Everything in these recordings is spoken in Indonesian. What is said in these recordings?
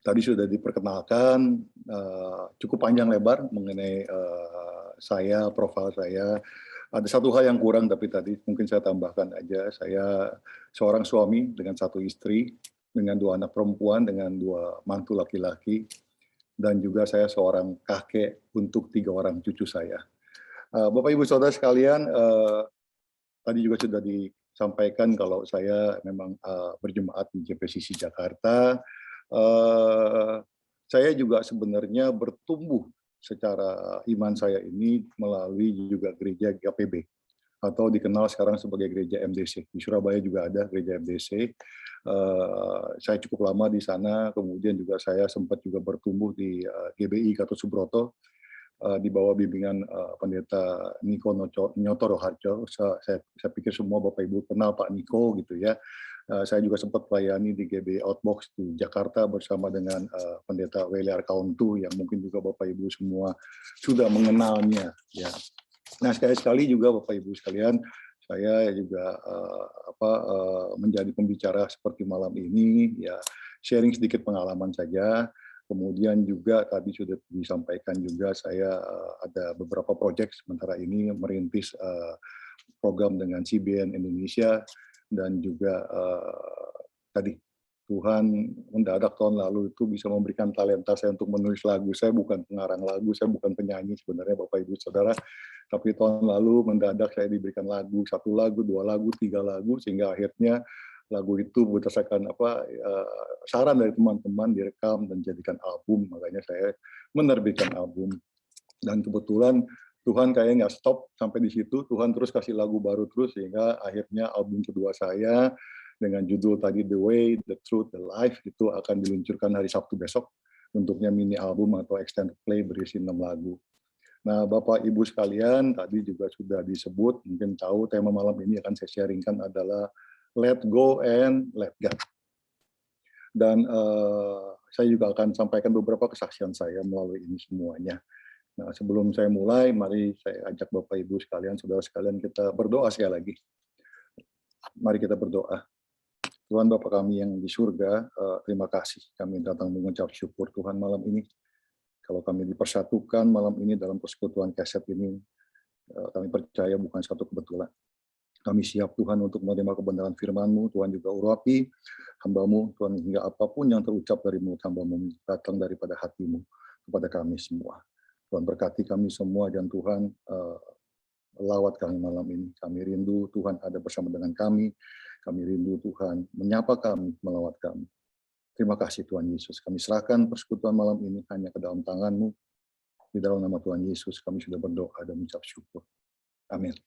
tadi sudah diperkenalkan cukup panjang lebar mengenai saya, profil saya. Ada satu hal yang kurang, tapi tadi mungkin saya tambahkan aja. Saya seorang suami dengan satu istri, dengan 2 anak perempuan, dengan 2 mantu laki-laki, dan juga saya seorang kakek untuk 3 orang cucu saya. Bapak Ibu Saudara sekalian, tadi juga sudah disampaikan kalau saya memang berjemaat di JPCC Jakarta. Saya juga sebenarnya bertumbuh secara iman saya ini melalui juga gereja GKPB atau dikenal sekarang sebagai gereja MDC. Di Surabaya juga ada gereja MDC. Saya cukup lama di sana, kemudian juga saya sempat juga bertumbuh di GBI Gatot Subroto di bawah bimbingan pendeta Niko Nyotoro Harjo. Saya pikir semua Bapak Ibu kenal Pak Niko gitu ya. Saya juga sempat melayani di GB Outbox di Jakarta bersama dengan pendeta Weli Arkauntu yang mungkin juga Bapak Ibu semua sudah mengenalnya. Ya. Nah sekali-sekali juga Bapak Ibu sekalian, saya juga menjadi pembicara seperti malam ini, ya sharing sedikit pengalaman saja. Kemudian juga tadi sudah disampaikan juga saya ada beberapa proyek sementara ini merintis program dengan CBN Indonesia. Dan juga tadi Tuhan mendadak tahun lalu itu bisa memberikan talenta saya untuk menulis lagu. Saya bukan pengarang lagu, saya bukan penyanyi sebenarnya Bapak Ibu Saudara. Tapi tahun lalu mendadak saya diberikan lagu, 1 lagu, 2 lagu, 3 lagu, sehingga akhirnya lagu itu berdasarkan saran dari teman-teman direkam dan jadikan album. Makanya saya menerbitkan album. Dan kebetulan Tuhan kayaknya nggak stop sampai di situ, Tuhan terus kasih lagu baru terus, sehingga akhirnya album kedua saya dengan judul tadi The Way, The Truth, The Life itu akan diluncurkan hari Sabtu besok, bentuknya mini album atau extended play berisi 6 lagu. Nah Bapak Ibu sekalian, tadi juga sudah disebut, mungkin tahu tema malam ini akan saya sharingkan adalah Let Go and Let God. Dan saya juga akan sampaikan beberapa kesaksian saya melalui ini semuanya. Nah, sebelum saya mulai, mari saya ajak Bapak Ibu sekalian, saudara sekalian, kita berdoa sekali lagi. Mari kita berdoa. Tuhan Bapa kami yang di surga, terima kasih kami datang mengucap syukur Tuhan malam ini. Kalau kami dipersatukan malam ini dalam persekutuan keset ini, kami percaya bukan satu kebetulan. Kami siap Tuhan untuk menerima kebenaran firman-Mu, Tuhan juga urapi hamba-Mu, Tuhan, hingga apapun yang terucap dari mulut hamba-Mu datang daripada hati-Mu kepada kami semua. Tuhan berkati kami semua dan Tuhan lawat kami malam ini. Kami rindu Tuhan ada bersama dengan kami. Kami rindu Tuhan menyapa kami, melawat kami. Terima kasih Tuhan Yesus. Kami serahkan persekutuan malam ini hanya ke dalam tangan-Mu. Di dalam nama Tuhan Yesus kami sudah berdoa dan mengucap syukur. Amin.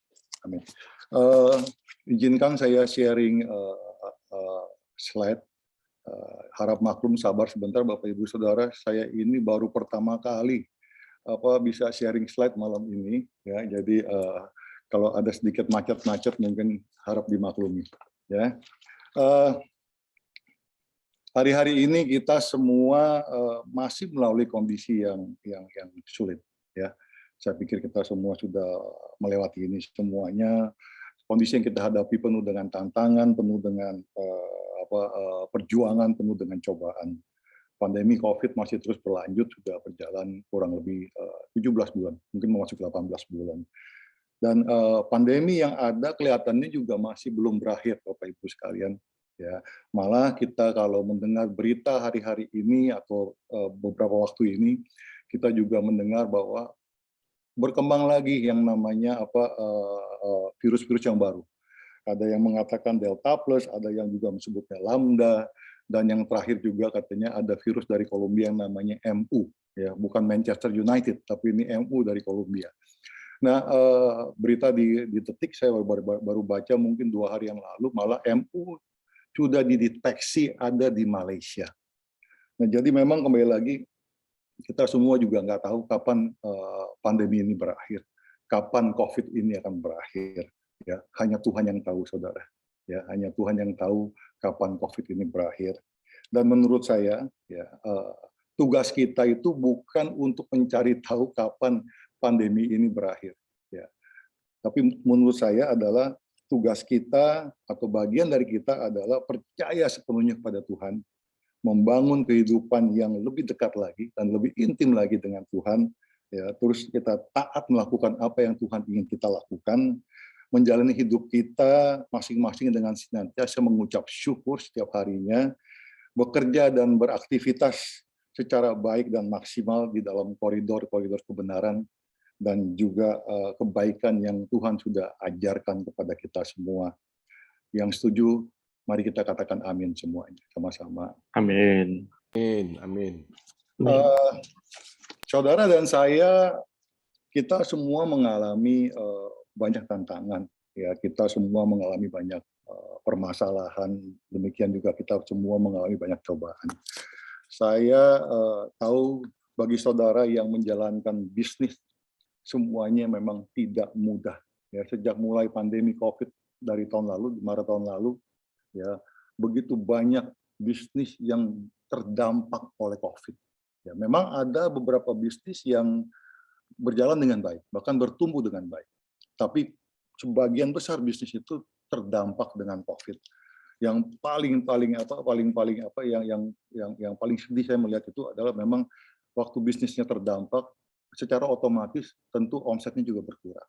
Amin. Izinkan saya sharing slide. Harap maklum, sabar sebentar Bapak Ibu Saudara. Saya ini baru pertama kali bisa sharing slide malam ini, ya. Jadi kalau ada sedikit macet-macet mungkin harap dimaklumi, ya. Hari-hari ini kita semua masih melalui kondisi yang sulit, ya. Saya pikir kita semua sudah melewati ini semuanya. Kondisi yang kita hadapi penuh dengan tantangan, penuh dengan perjuangan, penuh dengan cobaan. Pandemi COVID masih terus berlanjut, sudah berjalan kurang lebih 17 bulan, mungkin memasuki 18 bulan. Dan pandemi yang ada kelihatannya juga masih belum berakhir, Bapak Ibu sekalian. Ya, malah kita kalau mendengar berita hari-hari ini atau beberapa waktu ini, kita juga mendengar bahwa berkembang lagi yang namanya virus-virus yang baru. Ada yang mengatakan Delta Plus, ada yang juga menyebutnya Lambda, dan yang terakhir juga katanya ada virus dari Kolombia yang namanya MU, ya, bukan Manchester United, tapi ini MU dari Kolombia. Nah, berita di Detik saya baru baca mungkin 2 hari yang lalu, malah MU sudah dideteksi ada di Malaysia. Nah, jadi memang kembali lagi kita semua juga nggak tahu kapan pandemi ini berakhir, kapan COVID ini akan berakhir. Ya, hanya Tuhan yang tahu, saudara. Ya, hanya Tuhan yang tahu kapan COVID ini berakhir. Dan menurut saya, ya, tugas kita itu bukan untuk mencari tahu kapan pandemi ini berakhir. Ya. Tapi menurut saya adalah tugas kita atau bagian dari kita adalah percaya sepenuhnya kepada Tuhan membangun kehidupan yang lebih dekat lagi dan lebih intim lagi dengan Tuhan, ya, terus kita taat melakukan apa yang Tuhan ingin kita lakukan, menjalani hidup kita masing-masing dengan senantiasa mengucap syukur setiap harinya, bekerja dan beraktivitas secara baik dan maksimal di dalam koridor-koridor kebenaran dan juga kebaikan yang Tuhan sudah ajarkan kepada kita semua. Yang setuju, mari kita katakan amin semuanya, sama-sama. Amin. Amin. Amin. Saudara dan saya, kita semua mengalami banyak tantangan. Ya, kita semua mengalami banyak permasalahan. Demikian juga kita semua mengalami banyak cobaan. Saya tahu bagi saudara yang menjalankan bisnis, semuanya memang tidak mudah. Ya, sejak mulai pandemi COVID dari tahun lalu, Maret tahun lalu, ya, begitu banyak bisnis yang terdampak oleh COVID. Ya, memang ada beberapa bisnis yang berjalan dengan baik, bahkan bertumbuh dengan baik. Tapi sebagian besar bisnis itu terdampak dengan COVID. Yang paling sedih saya melihat itu adalah memang waktu bisnisnya terdampak, secara otomatis tentu omsetnya juga berkurang.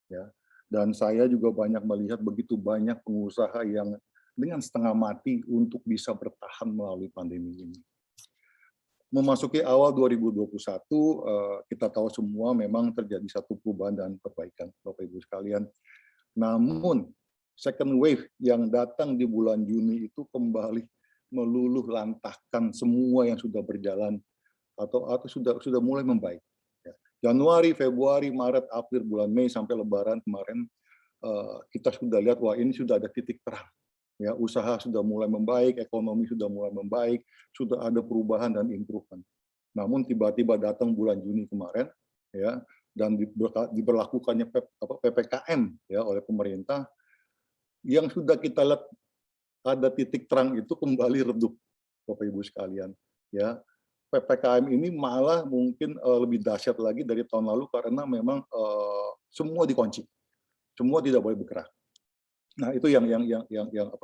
Ya. Dan saya juga banyak melihat begitu banyak pengusaha yang dengan setengah mati untuk bisa bertahan melalui pandemi ini. Memasuki awal 2021, kita tahu semua memang terjadi satu perubahan dan perbaikan, Bapak Ibu sekalian. Namun, second wave yang datang di bulan Juni itu kembali meluluh lantahkan semua yang sudah berjalan atau sudah mulai membaik. Januari, Februari, Maret, April, bulan Mei sampai Lebaran kemarin, kita sudah lihat wah ini sudah ada titik terang. Ya, usaha sudah mulai membaik, ekonomi sudah mulai membaik, sudah ada perubahan dan improvement. Namun tiba-tiba datang bulan Juni kemarin, ya, dan diberlakukannya PPKM ya oleh pemerintah, yang sudah kita lihat ada titik terang itu kembali redup, Bapak Ibu sekalian. Ya, PPKM ini malah mungkin lebih dahsyat lagi dari tahun lalu karena memang semua dikunci, semua tidak boleh bergerak. Nah, itu yang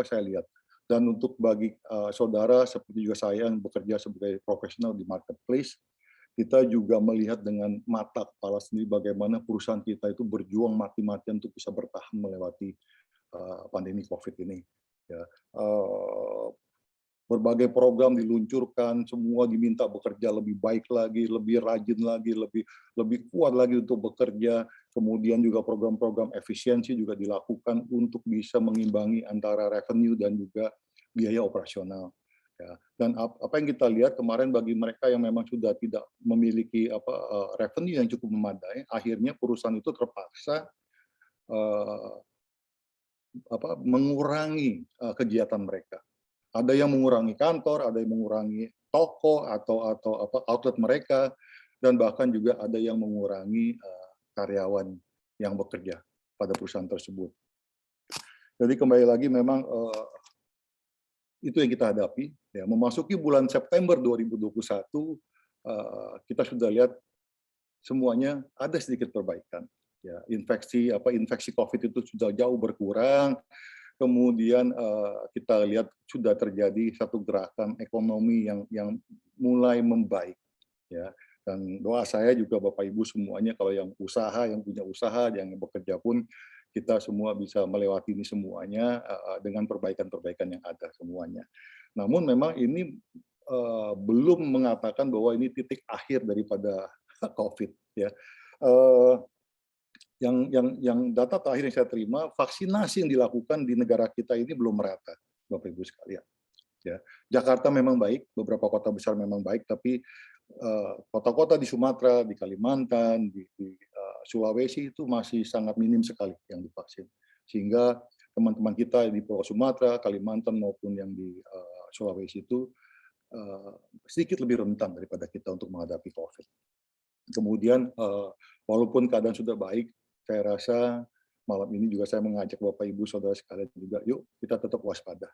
saya lihat. Dan untuk bagi saudara seperti juga saya yang bekerja sebagai profesional di marketplace, kita juga melihat dengan mata kepala sendiri bagaimana perusahaan kita itu berjuang mati-matian untuk bisa bertahan melewati pandemi COVID ini. Ya, berbagai program diluncurkan, semua diminta bekerja lebih baik lagi, lebih rajin lagi, lebih kuat lagi untuk bekerja. Kemudian juga program-program efisiensi juga dilakukan untuk bisa mengimbangi antara revenue dan juga biaya operasional. Ya. Dan apa yang kita lihat kemarin bagi mereka yang memang sudah tidak memiliki revenue yang cukup memadai, akhirnya perusahaan itu terpaksa mengurangi kegiatan mereka. Ada yang mengurangi kantor, ada yang mengurangi toko atau outlet mereka, dan bahkan juga ada yang mengurangi karyawan yang bekerja pada perusahaan tersebut. Jadi kembali lagi memang itu yang kita hadapi. Ya, memasuki bulan September 2021, kita sudah lihat semuanya ada sedikit perbaikan. Ya, infeksi COVID itu sudah jauh berkurang. Kemudian kita lihat sudah terjadi satu gerakan ekonomi yang mulai membaik, ya. Dan doa saya juga Bapak Ibu semuanya kalau yang punya usaha, yang bekerja pun kita semua bisa melewati ini semuanya dengan perbaikan-perbaikan yang ada semuanya. Namun memang ini belum mengatakan bahwa ini titik akhir daripada COVID, ya. Yang data terakhir yang saya terima, vaksinasi yang dilakukan di negara kita ini belum merata, Bapak Ibu sekalian. Ya, Jakarta memang baik, beberapa kota besar memang baik, tapi kota-kota di Sumatera, di Kalimantan, di Sulawesi itu masih sangat minim sekali yang divaksin. Sehingga teman-teman kita di Pulau Sumatera, Kalimantan maupun yang di Sulawesi itu sedikit lebih rentan daripada kita untuk menghadapi COVID. Kemudian walaupun keadaan sudah baik, saya rasa malam ini juga saya mengajak Bapak Ibu Saudara sekalian juga, yuk kita tetap waspada.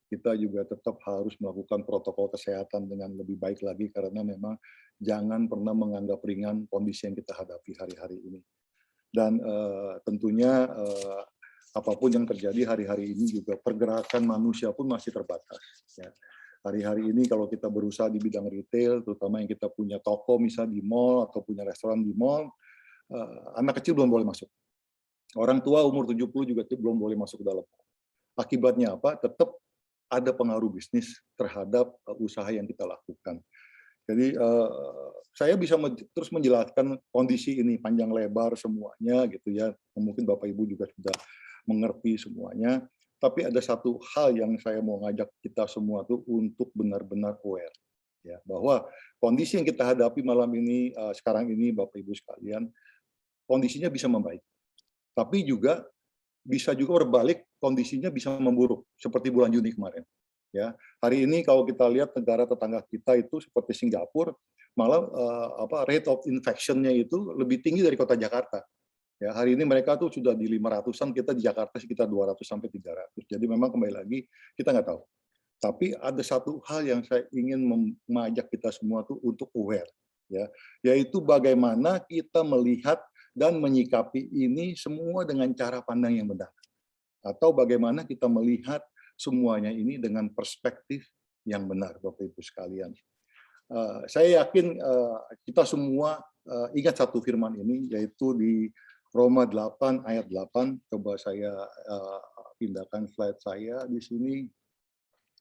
Kita juga tetap harus melakukan protokol kesehatan dengan lebih baik lagi karena memang jangan pernah menganggap ringan kondisi yang kita hadapi hari-hari ini. Dan tentunya apapun yang terjadi hari-hari ini juga pergerakan manusia pun masih terbatas. Ya. Hari-hari ini kalau kita berusaha di bidang retail, terutama yang kita punya toko misalnya di mall atau punya restoran di mall, anak kecil belum boleh masuk. Orang tua umur 70 juga belum boleh masuk ke dalam. Akibatnya apa? Tetap ada pengaruh bisnis terhadap usaha yang kita lakukan. Jadi saya bisa terus menjelaskan kondisi ini panjang lebar semuanya gitu ya. Mungkin Bapak Ibu juga sudah mengerti semuanya. Tapi ada satu hal yang saya mau ngajak kita semua tuh untuk benar-benar aware ya, bahwa kondisi yang kita hadapi malam ini sekarang ini Bapak Ibu sekalian, kondisinya bisa membaik. Tapi juga bisa juga berbalik, kondisinya bisa memburuk seperti bulan Juni kemarin. Ya, hari ini kalau kita lihat negara tetangga kita itu seperti Singapura, malah rate of infection-nya itu lebih tinggi dari kota Jakarta. Ya, hari ini mereka tuh sudah di 500-an, kita di Jakarta sekitar 200 sampai 300. Jadi memang kembali lagi kita nggak tahu. Tapi ada satu hal yang saya ingin mengajak kita semua tuh untuk aware, ya, yaitu bagaimana kita melihat dan menyikapi ini semua dengan cara pandang yang benar. Atau bagaimana kita melihat semuanya ini dengan perspektif yang benar, Bapak Ibu sekalian. Saya yakin kita semua ingat satu firman ini, yaitu di Roma 8 ayat 8. Coba saya pindahkan slide saya di sini.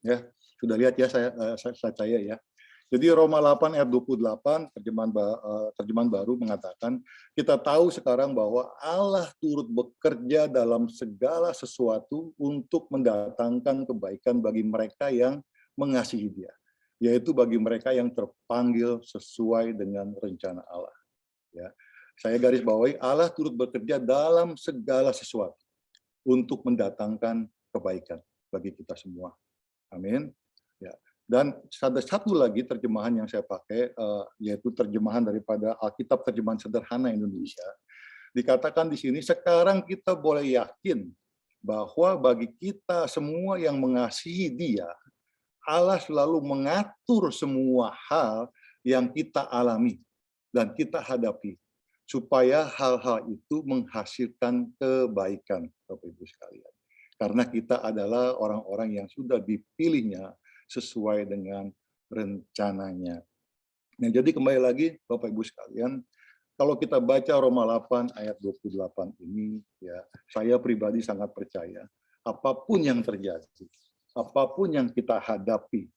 Ya, sudah lihat ya slide saya ya. Jadi Roma 8 ayat 28 terjemahan baru mengatakan, kita tahu sekarang bahwa Allah turut bekerja dalam segala sesuatu untuk mendatangkan kebaikan bagi mereka yang mengasihi Dia, yaitu bagi mereka yang terpanggil sesuai dengan rencana Allah. Ya, saya garis bawahi, Allah turut bekerja dalam segala sesuatu untuk mendatangkan kebaikan bagi kita semua. Amin. Ya. Dan ada satu lagi terjemahan yang saya pakai, yaitu terjemahan daripada Alkitab Terjemahan Sederhana Indonesia. Dikatakan di sini, sekarang kita boleh yakin bahwa bagi kita semua yang mengasihi Dia, Allah selalu mengatur semua hal yang kita alami dan kita hadapi, supaya hal-hal itu menghasilkan kebaikan, Bapak Ibu sekalian. Karena kita adalah orang-orang yang sudah dipilihnya sesuai dengan rencananya. Nah, jadi kembali lagi Bapak Ibu sekalian, kalau kita baca Roma 8 ayat 28 ini, ya, saya pribadi sangat percaya apapun yang terjadi, apapun yang kita hadapi,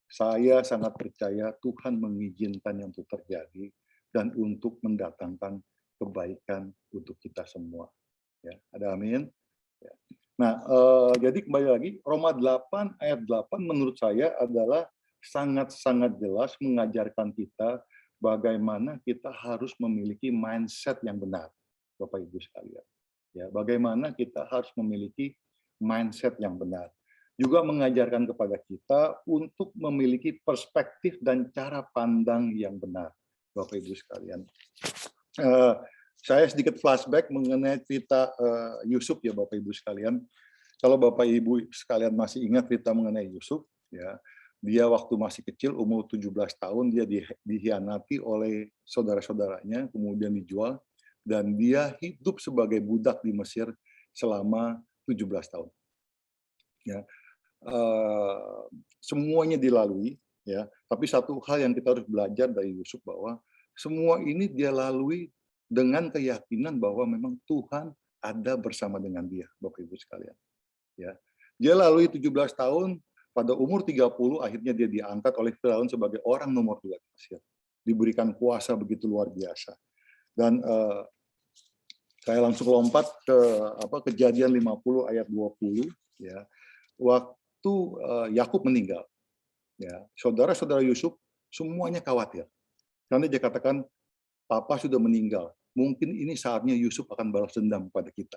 saya sangat percaya Tuhan mengizinkan yang itu terjadi dan untuk mendatangkan kebaikan untuk kita semua. Ya, ada amin. Ya. Nah, jadi kembali lagi, Roma 8 ayat 8 menurut saya adalah sangat-sangat jelas mengajarkan kita bagaimana kita harus memiliki mindset yang benar, Bapak Ibu sekalian. Ya, bagaimana kita harus memiliki mindset yang benar. Juga mengajarkan kepada kita untuk memiliki perspektif dan cara pandang yang benar, Bapak Ibu sekalian. Saya sedikit flashback mengenai cerita Yusuf ya Bapak Ibu sekalian. Kalau Bapak Ibu sekalian masih ingat cerita mengenai Yusuf, ya, dia waktu masih kecil umur 17 tahun dia dihianati oleh saudara-saudaranya, kemudian dijual dan dia hidup sebagai budak di Mesir selama 17 tahun. Ya, semuanya dilalui, ya. Tapi satu hal yang kita harus belajar dari Yusuf bahwa semua ini dia lalui dengan keyakinan bahwa memang Tuhan ada bersama dengan dia, Bapak Ibu sekalian. Ya. Dia lalui 17 tahun, pada umur 30 akhirnya dia diangkat oleh Firaun sebagai orang nomor 2 di Mesir. Diberikan kuasa begitu luar biasa. Dan saya langsung lompat ke Kejadian 50 ayat 20 ya. Waktu Yakub meninggal, ya, saudara-saudara Yusuf semuanya khawatir. Karena dia katakan, Papa sudah meninggal. Mungkin ini saatnya Yusuf akan balas dendam pada kita.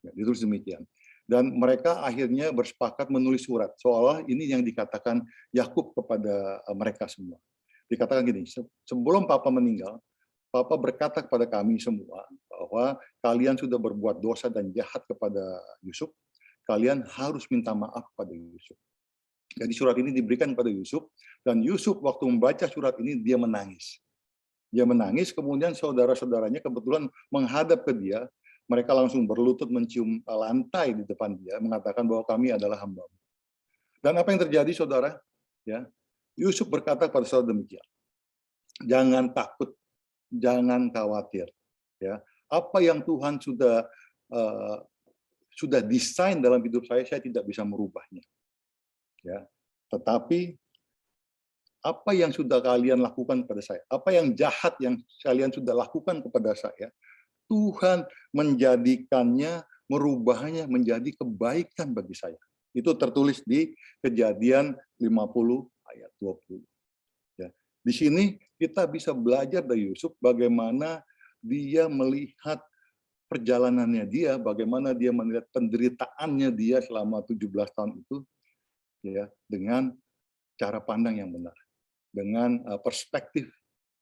Ya, ditulis demikian. Dan mereka akhirnya bersepakat menulis surat. Seolah ini yang dikatakan Yakub kepada mereka semua. Dikatakan gini, sebelum Papa meninggal, Papa berkata kepada kami semua bahwa kalian sudah berbuat dosa dan jahat kepada Yusuf. Kalian harus minta maaf pada Yusuf. Jadi surat ini diberikan kepada Yusuf. Dan Yusuf waktu membaca surat ini, dia menangis. Dia menangis, kemudian saudara-saudaranya kebetulan menghadap ke dia, mereka langsung berlutut mencium lantai di depan dia, mengatakan bahwa kami adalah hamba-Mu. Dan apa yang terjadi, saudara? Ya, Yusuf berkata pada saudara demikian, jangan takut, jangan khawatir. Ya, apa yang Tuhan uh, sudah desain dalam hidup saya tidak bisa merubahnya. Ya, tetapi apa yang sudah kalian lakukan kepada saya, apa yang jahat yang kalian sudah lakukan kepada saya, Tuhan menjadikannya, merubahnya menjadi kebaikan bagi saya. Itu tertulis di Kejadian 50 ayat 20. Ya. Di sini kita bisa belajar dari Yusuf bagaimana dia melihat perjalanannya dia, bagaimana dia melihat penderitaannya dia selama 17 tahun itu, ya, dengan cara pandang yang benar, dengan perspektif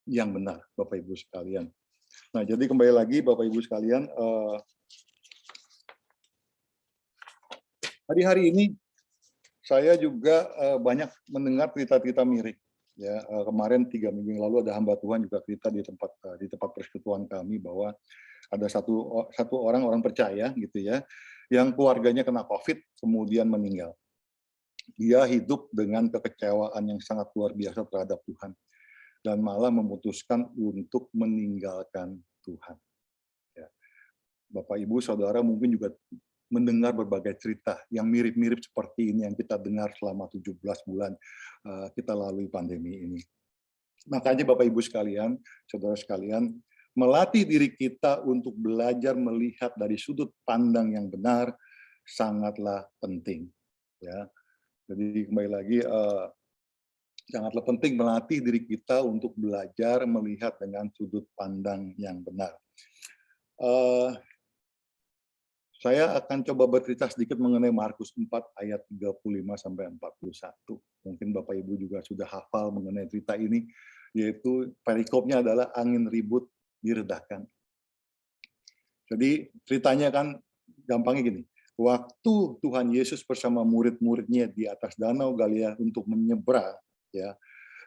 yang benar, Bapak Ibu sekalian. Nah, jadi kembali lagi Bapak Ibu sekalian, hari ini saya juga banyak mendengar cerita-cerita mirip. Ya, kemarin 3 minggu yang lalu ada hamba Tuhan juga cerita di tempat persekutuan kami bahwa ada satu orang percaya gitu ya, yang keluarganya kena COVID kemudian meninggal. Dia hidup dengan kekecewaan yang sangat luar biasa terhadap Tuhan dan malah memutuskan untuk meninggalkan Tuhan. Ya. Bapak Ibu Saudara mungkin juga mendengar berbagai cerita yang mirip-mirip seperti ini yang kita dengar selama 17 bulan kita lalui pandemi ini. Makanya Bapak Ibu sekalian, Saudara sekalian, melatih diri kita untuk belajar melihat dari sudut pandang yang benar sangatlah penting. Ya, jadi kembali lagi sangatlah penting melatih diri kita untuk belajar melihat dengan sudut pandang yang benar. Saya akan coba bercerita sedikit mengenai Markus 4 ayat 35 sampai 41. Mungkin Bapak Ibu juga sudah hafal mengenai cerita ini, yaitu perikopnya adalah angin ribut diredakan. Jadi ceritanya kan gampangnya gini, waktu Tuhan Yesus bersama murid-muridnya di atas danau Galilea untuk menyeberang, ya,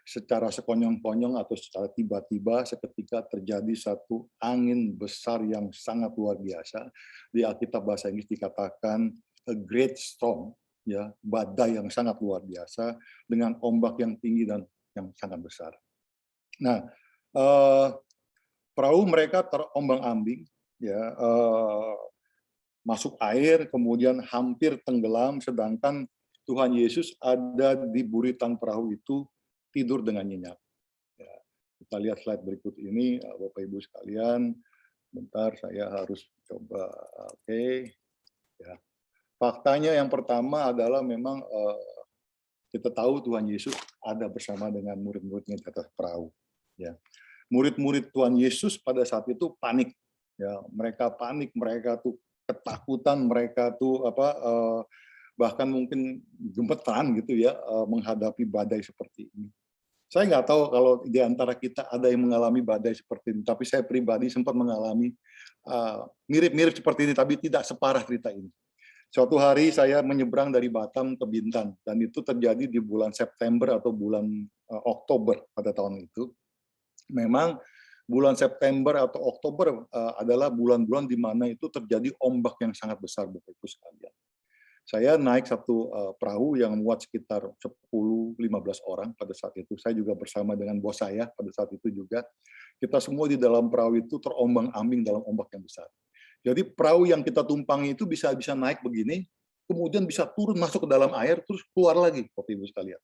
secara sekonyong-konyong atau secara tiba-tiba seketika terjadi satu angin besar yang sangat luar biasa. Di Alkitab bahasa Inggris dikatakan a great storm, ya, badai yang sangat luar biasa dengan ombak yang tinggi dan yang sangat besar. Nah, perahu mereka terombang-ambing, ya, masuk air, kemudian hampir tenggelam, sedangkan Tuhan Yesus ada di buritan perahu itu tidur dengan nyenyak. Ya, kita lihat slide berikut ini, Bapak Ibu sekalian. Bentar, saya harus coba. Oke. Ya. Faktanya yang pertama adalah memang kita tahu Tuhan Yesus ada bersama dengan murid-muridnya di atas perahu. Ya. Murid-murid Tuhan Yesus pada saat itu panik. Ya, mereka panik, mereka tuh ketakutan, mereka tuh bahkan mungkin gemeteran gitu ya menghadapi badai seperti ini. Saya nggak tahu kalau di antara kita ada yang mengalami badai seperti ini, tapi saya pribadi sempat mengalami mirip-mirip seperti ini, tapi tidak separah cerita ini. Suatu hari saya menyeberang dari Batam ke Bintan, dan itu terjadi di bulan September atau bulan Oktober pada tahun itu. Memang bulan September atau Oktober adalah bulan-bulan di mana itu terjadi ombak yang sangat besar, Bapak Ibu sekalian. Saya naik satu perahu yang muat sekitar 10-15 orang pada saat itu. Saya juga bersama dengan bos saya pada saat itu juga. Kita semua di dalam perahu itu terombang-ambing dalam ombak yang besar. Jadi perahu yang kita tumpangi itu bisa naik begini, kemudian bisa turun masuk ke dalam air, terus keluar lagi, Bapak Ibu sekalian.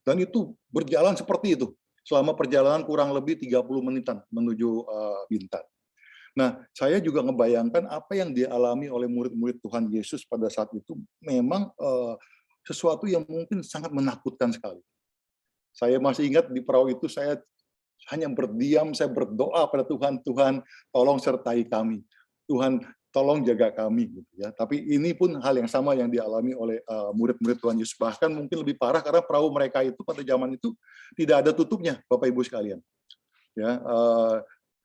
Dan itu berjalan seperti itu selama perjalanan kurang lebih 30 menitan menuju Bintan. Nah, saya juga ngebayangkan apa yang dialami oleh murid-murid Tuhan Yesus pada saat itu memang sesuatu yang mungkin sangat menakutkan sekali. Saya masih ingat di perahu itu saya hanya berdiam, saya berdoa pada Tuhan, Tuhan tolong sertai kami, Tuhan tolong jaga kami, gitu ya. Tapi ini pun hal yang sama yang dialami oleh murid-murid Tuhan Yesus, bahkan mungkin lebih parah karena perahu mereka itu pada zaman itu tidak ada tutupnya, Bapak Ibu sekalian. Ya,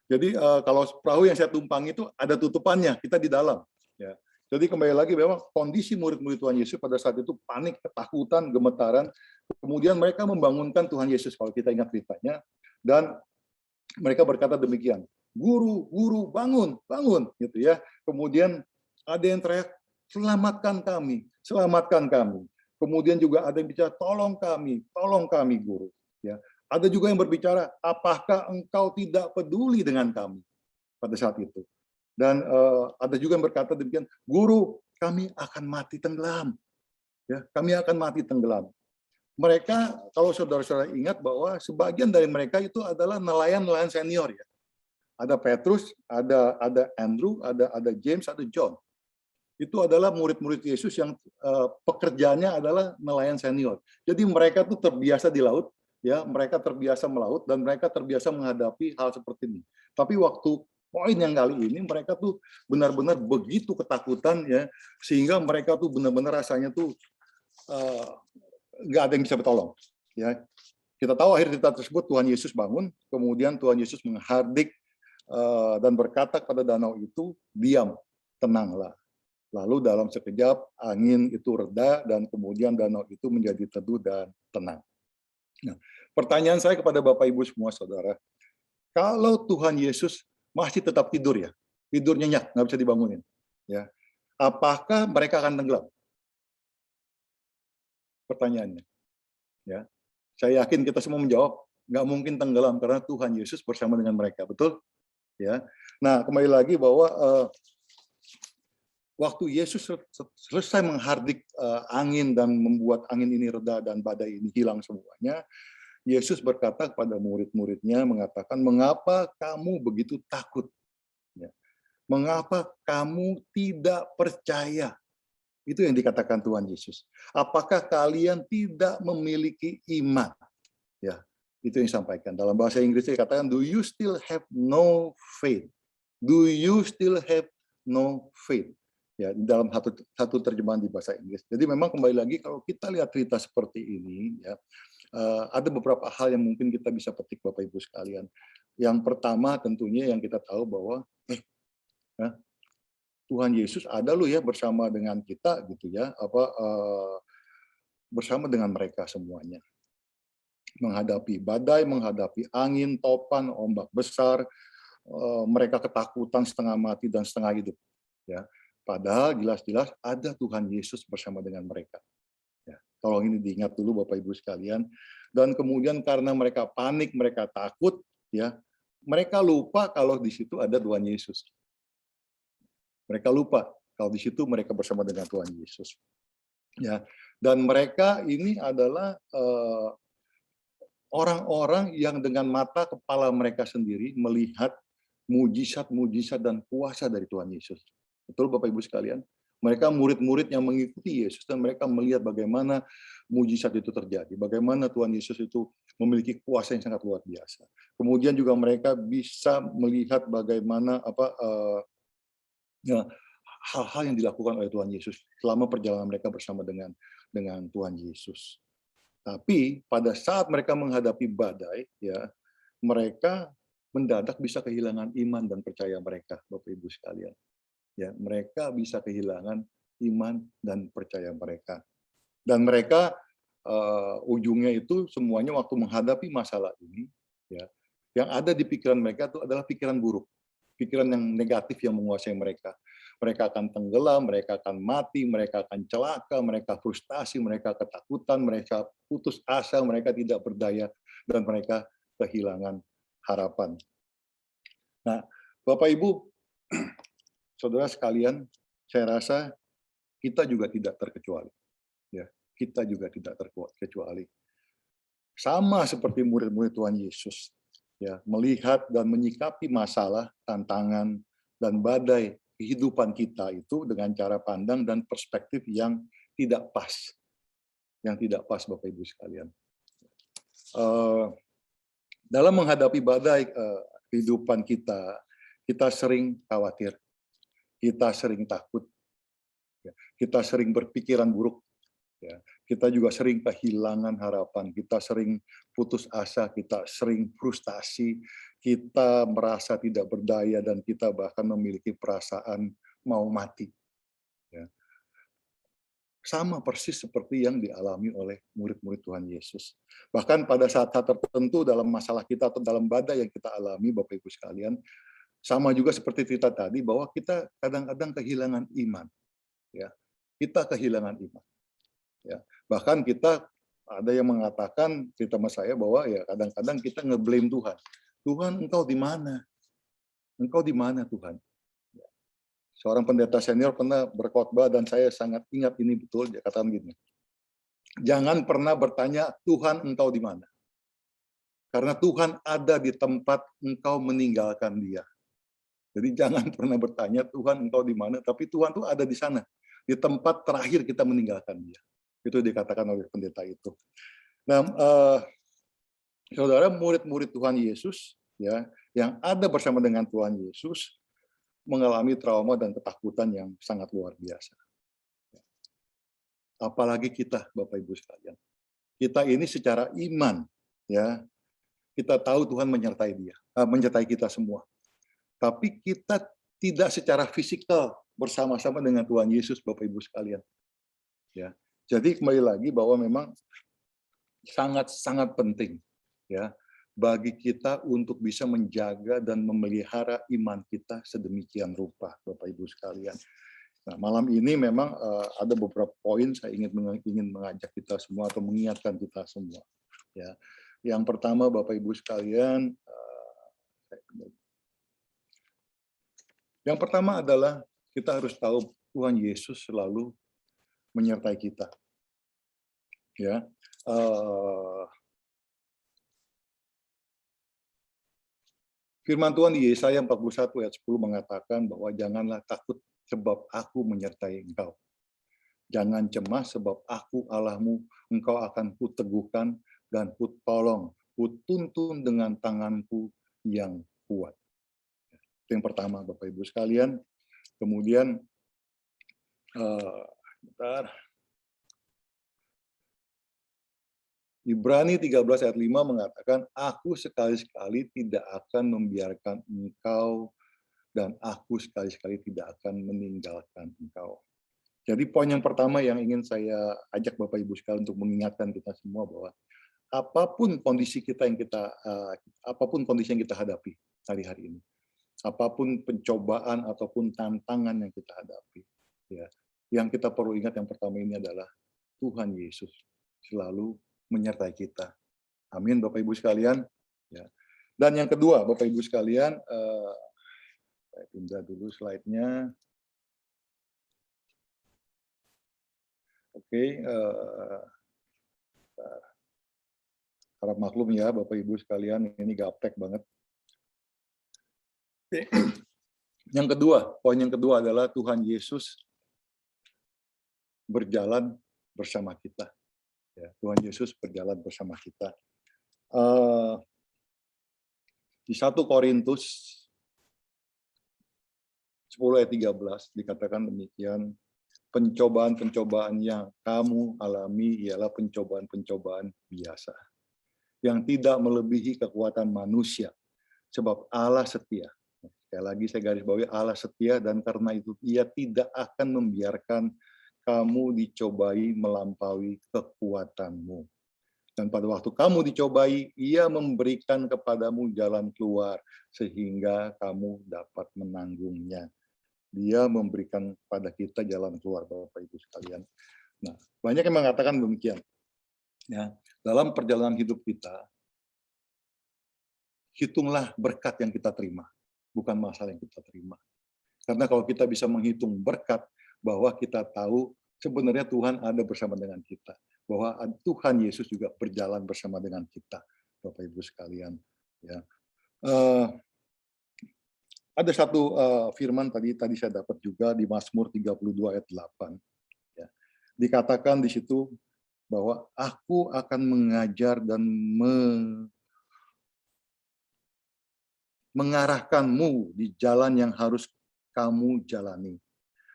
jadi kalau perahu yang saya tumpangi itu ada tutupannya, kita di dalam. Ya. Jadi kembali lagi memang kondisi murid-murid Tuhan Yesus pada saat itu panik, ketakutan, gemetaran. Kemudian mereka membangunkan Tuhan Yesus kalau kita ingat ceritanya. Dan mereka berkata demikian, Guru, Guru, bangun, bangun, gitu ya. Kemudian ada yang teriak, selamatkan kami, selamatkan kami. Kemudian juga ada yang bicara, tolong kami guru. Ya. Ada juga yang berbicara, apakah engkau tidak peduli dengan kami pada saat itu. Dan ada juga yang berkata demikian, guru, kami akan mati tenggelam. Ya, kami akan mati tenggelam. Mereka, kalau saudara-saudara ingat bahwa sebagian dari mereka itu adalah nelayan-nelayan senior. Ya. Ada Petrus, ada Andrew, ada James, ada John. Itu adalah murid-murid Yesus yang pekerjaannya adalah nelayan senior. Jadi mereka tuh terbiasa di laut, ya, mereka terbiasa melaut dan mereka terbiasa menghadapi hal seperti ini. Tapi waktu poin yang kali ini mereka tuh benar-benar begitu ketakutan, ya, sehingga mereka tuh benar-benar rasanya tuh nggak ada yang bisa bertolong. Ya, kita tahu akhir cerita tersebut Tuhan Yesus bangun, kemudian Tuhan Yesus menghardik dan berkata kepada danau itu, diam, tenanglah. Lalu dalam sekejap angin itu reda dan kemudian danau itu menjadi teduh dan tenang. Nah, pertanyaan saya kepada Bapak Ibu semua saudara, kalau Tuhan Yesus masih tetap tidur, ya, tidur nyenyak, nggak bisa dibangunin, ya, apakah mereka akan tenggelam? Pertanyaannya, ya, saya yakin kita semua menjawab nggak mungkin tenggelam karena Tuhan Yesus bersama dengan mereka, betul? Ya. Nah, kembali lagi bahwa waktu Yesus selesai menghardik angin dan membuat angin ini reda dan badai ini hilang semuanya, Yesus berkata kepada murid-muridnya, mengatakan, mengapa kamu begitu takut? Ya. Mengapa kamu tidak percaya? Itu yang dikatakan Tuhan Yesus. Apakah kalian tidak memiliki iman? Ya, itu yang disampaikan. Dalam bahasa Inggris dikatakan, do you still have no faith? Do you still have no faith? Ya, dalam satu terjemahan di bahasa Inggris. Jadi memang kembali lagi kalau kita lihat cerita seperti ini, ya, ada beberapa hal yang mungkin kita bisa petik Bapak Ibu sekalian. Yang pertama tentunya yang kita tahu bahwa ya, Tuhan Yesus ada loh ya bersama dengan kita gitu ya, bersama dengan mereka semuanya. Menghadapi badai, menghadapi angin, topan, ombak besar, mereka ketakutan setengah mati dan setengah hidup. Ya, padahal jelas-jelas ada Tuhan Yesus bersama dengan mereka. Ya, tolong ini diingat dulu Bapak Ibu sekalian. Dan kemudian karena mereka panik, mereka takut, ya, mereka lupa kalau di situ ada Tuhan Yesus. Mereka lupa kalau di situ mereka bersama dengan Tuhan Yesus. Ya, dan mereka ini adalah orang-orang yang dengan mata kepala mereka sendiri melihat mujizat-mujizat dan kuasa dari Tuhan Yesus. Betul Bapak Ibu sekalian? Mereka murid-murid yang mengikuti Yesus dan mereka melihat bagaimana mujizat itu terjadi, bagaimana Tuhan Yesus itu memiliki kuasa yang sangat luar biasa. Kemudian juga mereka bisa melihat bagaimana hal-hal yang dilakukan oleh Tuhan Yesus selama perjalanan mereka bersama dengan Tuhan Yesus. Tapi pada saat mereka menghadapi badai, ya, mereka mendadak bisa kehilangan iman dan percaya mereka, Bapak Ibu sekalian. Ya, mereka bisa kehilangan iman dan percaya mereka. Dan mereka ujungnya itu semuanya waktu menghadapi masalah ini, ya, yang ada di pikiran mereka itu adalah pikiran buruk, pikiran yang negatif yang menguasai mereka. Mereka akan tenggelam, mereka akan mati, mereka akan celaka, mereka frustasi, mereka ketakutan, mereka putus asa, mereka tidak berdaya, dan mereka kehilangan harapan. Nah, Bapak Ibu, saudara sekalian, saya rasa kita juga tidak terkecuali. Ya, kita juga tidak terkecuali. Sama seperti murid-murid Tuhan Yesus, ya, melihat dan menyikapi masalah, tantangan, dan badai kehidupan kita itu dengan cara pandang dan perspektif yang tidak pas. Yang tidak pas, Bapak Ibu sekalian. Dalam menghadapi badai kehidupan kita, kita sering khawatir, kita sering takut, kita sering berpikiran buruk, kita juga sering kehilangan harapan, kita sering putus asa, kita sering frustasi, kita merasa tidak berdaya, dan kita bahkan memiliki perasaan mau mati. Sama persis seperti yang dialami oleh murid-murid Tuhan Yesus. Bahkan pada saat-saat tertentu dalam masalah kita atau dalam badai yang kita alami, Bapak Ibu sekalian, sama juga seperti cerita tadi bahwa kita kadang-kadang kehilangan iman. Ya, kita kehilangan iman. Ya, Bahkan kita ada yang mengatakan cerita sama saya bahwa ya kadang-kadang kita nge-blame Tuhan. Tuhan, engkau di mana? Engkau di mana Tuhan? Seorang pendeta senior pernah berkhotbah dan saya sangat ingat ini betul. Dia katakan gini, jangan pernah bertanya Tuhan engkau di mana. Karena Tuhan ada di tempat engkau meninggalkan dia. Jadi jangan pernah bertanya Tuhan engkau di mana, tapi Tuhan tuh ada di sana, di tempat terakhir kita meninggalkan dia. Itu dikatakan oleh pendeta itu. Nah, saudara, murid-murid Tuhan Yesus ya, yang ada bersama dengan Tuhan Yesus mengalami trauma dan ketakutan yang sangat luar biasa. Apalagi kita, Bapak Ibu sekalian. Kita ini secara iman ya, kita tahu Tuhan menyertai kita semua. Tapi kita tidak secara fisikal bersama-sama dengan Tuhan Yesus, Bapak Ibu sekalian. Ya. Jadi kembali lagi bahwa memang sangat-sangat penting ya bagi kita untuk bisa menjaga dan memelihara iman kita sedemikian rupa, Bapak Ibu sekalian. Nah, malam ini memang ada beberapa poin saya ingin mengajak kita semua atau mengingatkan kita semua. Ya, yang pertama, Bapak Ibu sekalian, yang pertama adalah kita harus tahu Tuhan Yesus selalu menyertai kita. Ya, firman Tuhan di Yesaya 41 ayat 10 mengatakan bahwa janganlah takut sebab aku menyertai engkau. Jangan cemas sebab aku Allahmu, engkau akan kuteguhkan dan kutolong, kutuntun dengan tanganku yang kuat. Itu yang pertama, Bapak Ibu sekalian. Kemudian, Ibrani 13 ayat 5 mengatakan, aku sekali-sekali tidak akan membiarkan engkau dan aku sekali-sekali tidak akan meninggalkan engkau. Jadi poin yang pertama yang ingin saya ajak Bapak Ibu sekalian untuk mengingatkan kita semua bahwa apapun kondisi yang kita hadapi hari-hari ini, apapun pencobaan ataupun tantangan yang kita hadapi, ya, yang kita perlu ingat yang pertama ini adalah Tuhan Yesus selalu menyertai kita. Amin, Bapak Ibu sekalian. Ya. Dan yang kedua, Bapak Ibu sekalian, saya pindah dulu slide-nya. Oke, harap maklum ya Bapak Ibu sekalian, ini gaptek banget. Yang kedua, poin yang kedua adalah Tuhan Yesus berjalan bersama kita. Ya, Tuhan Yesus berjalan bersama kita. Di 1 Korintus 10 ayat 13 dikatakan demikian, pencobaan-pencobaan yang kamu alami ialah pencobaan-pencobaan biasa, yang tidak melebihi kekuatan manusia, sebab Allah setia. Sekali lagi saya garis bawahi, Allah setia, dan karena itu Ia tidak akan membiarkan kamu dicobai melampaui kekuatanmu. Dan pada waktu kamu dicobai, Ia memberikan kepadamu jalan keluar, sehingga kamu dapat menanggungnya. Dia memberikan pada kita jalan keluar, Bapak Ibu sekalian. Nah, banyak yang mengatakan demikian. Ya, dalam perjalanan hidup kita, hitunglah berkat yang kita terima, bukan masalah yang kita terima. Karena kalau kita bisa menghitung berkat, bahwa kita tahu sebenarnya Tuhan ada bersama dengan kita, bahwa Tuhan Yesus juga berjalan bersama dengan kita, Bapak Ibu sekalian. Ya. Ada satu firman tadi saya dapat juga di Mazmur 32 ayat 8. Ya. Dikatakan di situ bahwa aku akan mengajar dan mengarahkanmu di jalan yang harus kamu jalani.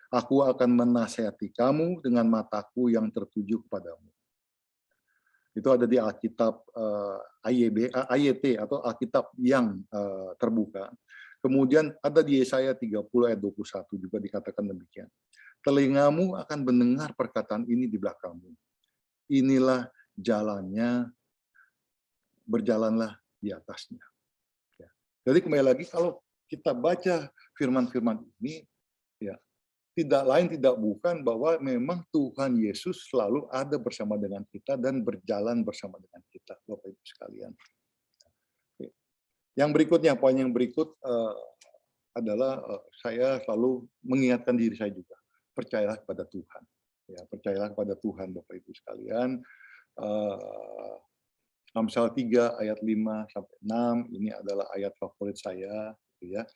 Aku akan menasihati kamu dengan mataku yang tertuju kepadamu. Itu ada di Alkitab AYT atau Alkitab yang terbuka. Kemudian ada di Yesaya 30 ayat 21 juga dikatakan demikian. Telingamu akan mendengar perkataan ini di belakangmu. Inilah jalannya, berjalanlah di atasnya. Ya. Jadi kembali lagi kalau kita baca firman-firman ini, ya, tidak lain tidak bukan bahwa memang Tuhan Yesus selalu ada bersama dengan kita dan berjalan bersama dengan kita, Bapak Ibu sekalian. Yang berikutnya, poin yang berikut adalah saya selalu mengingatkan diri saya juga, percayalah kepada Tuhan. Ya, percayalah kepada Tuhan, Bapak Ibu sekalian. Amsal 3 ayat 5 sampai 6 ini adalah ayat favorit saya, gitu ya.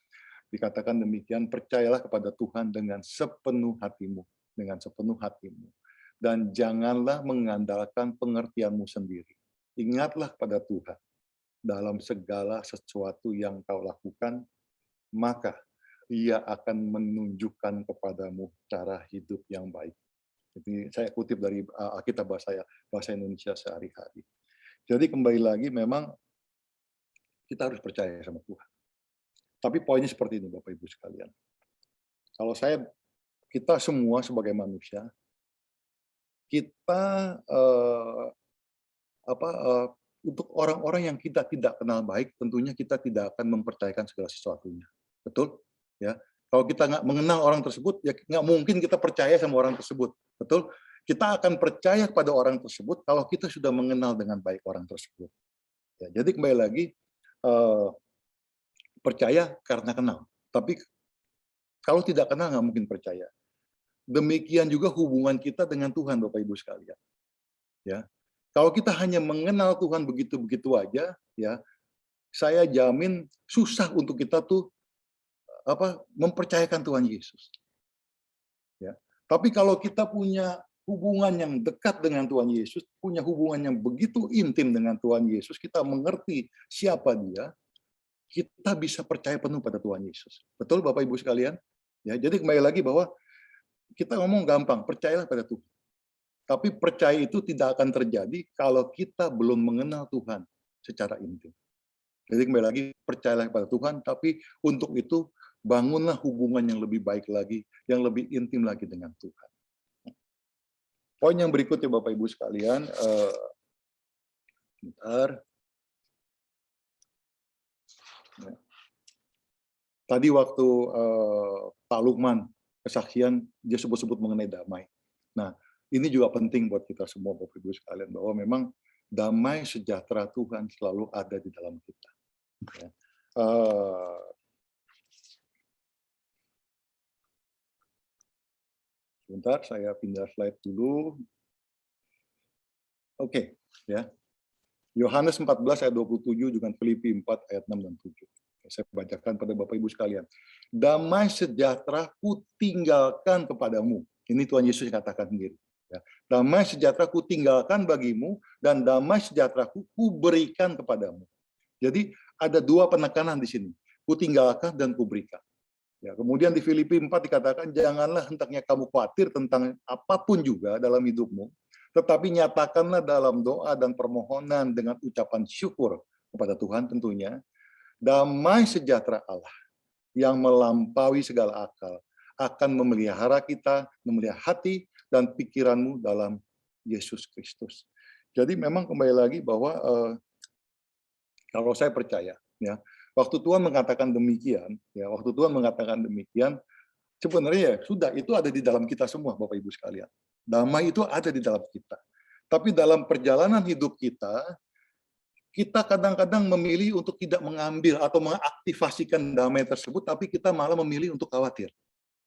Dikatakan demikian, percayalah kepada Tuhan dengan sepenuh hatimu, dan janganlah mengandalkan pengertianmu sendiri. Ingatlah pada Tuhan dalam segala sesuatu yang kau lakukan, maka Ia akan menunjukkan kepadamu cara hidup yang baik. Jadi saya kutip dari Alkitab bahasa Indonesia sehari-hari. Jadi kembali lagi memang kita harus percaya sama Tuhan. Tapi poinnya seperti ini, Bapak Ibu sekalian. Kalau kita semua sebagai manusia, kita untuk orang-orang yang kita tidak kenal baik, tentunya kita tidak akan mempercayakan segala sesuatunya. Betul? Ya. Kalau kita nggak mengenal orang tersebut, ya nggak mungkin kita percaya sama orang tersebut. Betul? Kita akan percaya kepada orang tersebut kalau kita sudah mengenal dengan baik orang tersebut. Ya, jadi kembali lagi, percaya karena kenal. Tapi kalau tidak kenal nggak mungkin percaya. Demikian juga hubungan kita dengan Tuhan, Bapak Ibu sekalian. Ya, kalau kita hanya mengenal Tuhan begitu-begitu aja, ya, saya jamin susah untuk kita tuh mempercayakan Tuhan Yesus. Ya, tapi kalau kita punya hubungan yang dekat dengan Tuhan Yesus, punya hubungan yang begitu intim dengan Tuhan Yesus, kita mengerti siapa Dia, kita bisa percaya penuh pada Tuhan Yesus. Betul Bapak Ibu sekalian? Ya, jadi kembali lagi bahwa kita ngomong gampang, percayalah pada Tuhan. Tapi percaya itu tidak akan terjadi kalau kita belum mengenal Tuhan secara intim. Jadi kembali lagi, percayalah kepada Tuhan, tapi untuk itu bangunlah hubungan yang lebih baik lagi, yang lebih intim lagi dengan Tuhan. Poin yang berikutnya Bapak Ibu sekalian, tadi waktu Pak Lukman kesaksian, dia sebut-sebut mengenai damai. Nah, ini juga penting buat kita semua Bapak Ibu sekalian, bahwa memang damai sejahtera Tuhan selalu ada di dalam kita. Ya. Sebentar, saya pindah slide dulu. Oke, ya. Yohanes 14 ayat 27 dengan Filipi 4 ayat 6 dan 7. Saya bacakan pada Bapak Ibu sekalian. Damai sejahtera ku tinggalkan kepadamu. Ini Tuhan Yesus katakan sendiri. Ya. Damai sejahtera ku tinggalkan bagimu dan damai sejahtera ku berikan kepadamu. Jadi ada dua penekanan di sini. Ku tinggalkan dan ku berikan. Ya, kemudian di Filipi 4 dikatakan, janganlah hendaknya kamu khawatir tentang apapun juga dalam hidupmu, tetapi nyatakanlah dalam doa dan permohonan dengan ucapan syukur kepada Tuhan tentunya, damai sejahtera Allah yang melampaui segala akal akan memelihara kita, memelihara hati dan pikiranmu dalam Yesus Kristus. Jadi memang kembali lagi bahwa kalau saya percaya, ya, waktu Tuhan mengatakan demikian, sebenarnya ya sudah, itu ada di dalam kita semua, Bapak Ibu sekalian. Damai itu ada di dalam kita. Tapi dalam perjalanan hidup kita kadang-kadang memilih untuk tidak mengambil atau mengaktifasikan damai tersebut, tapi kita malah memilih untuk khawatir.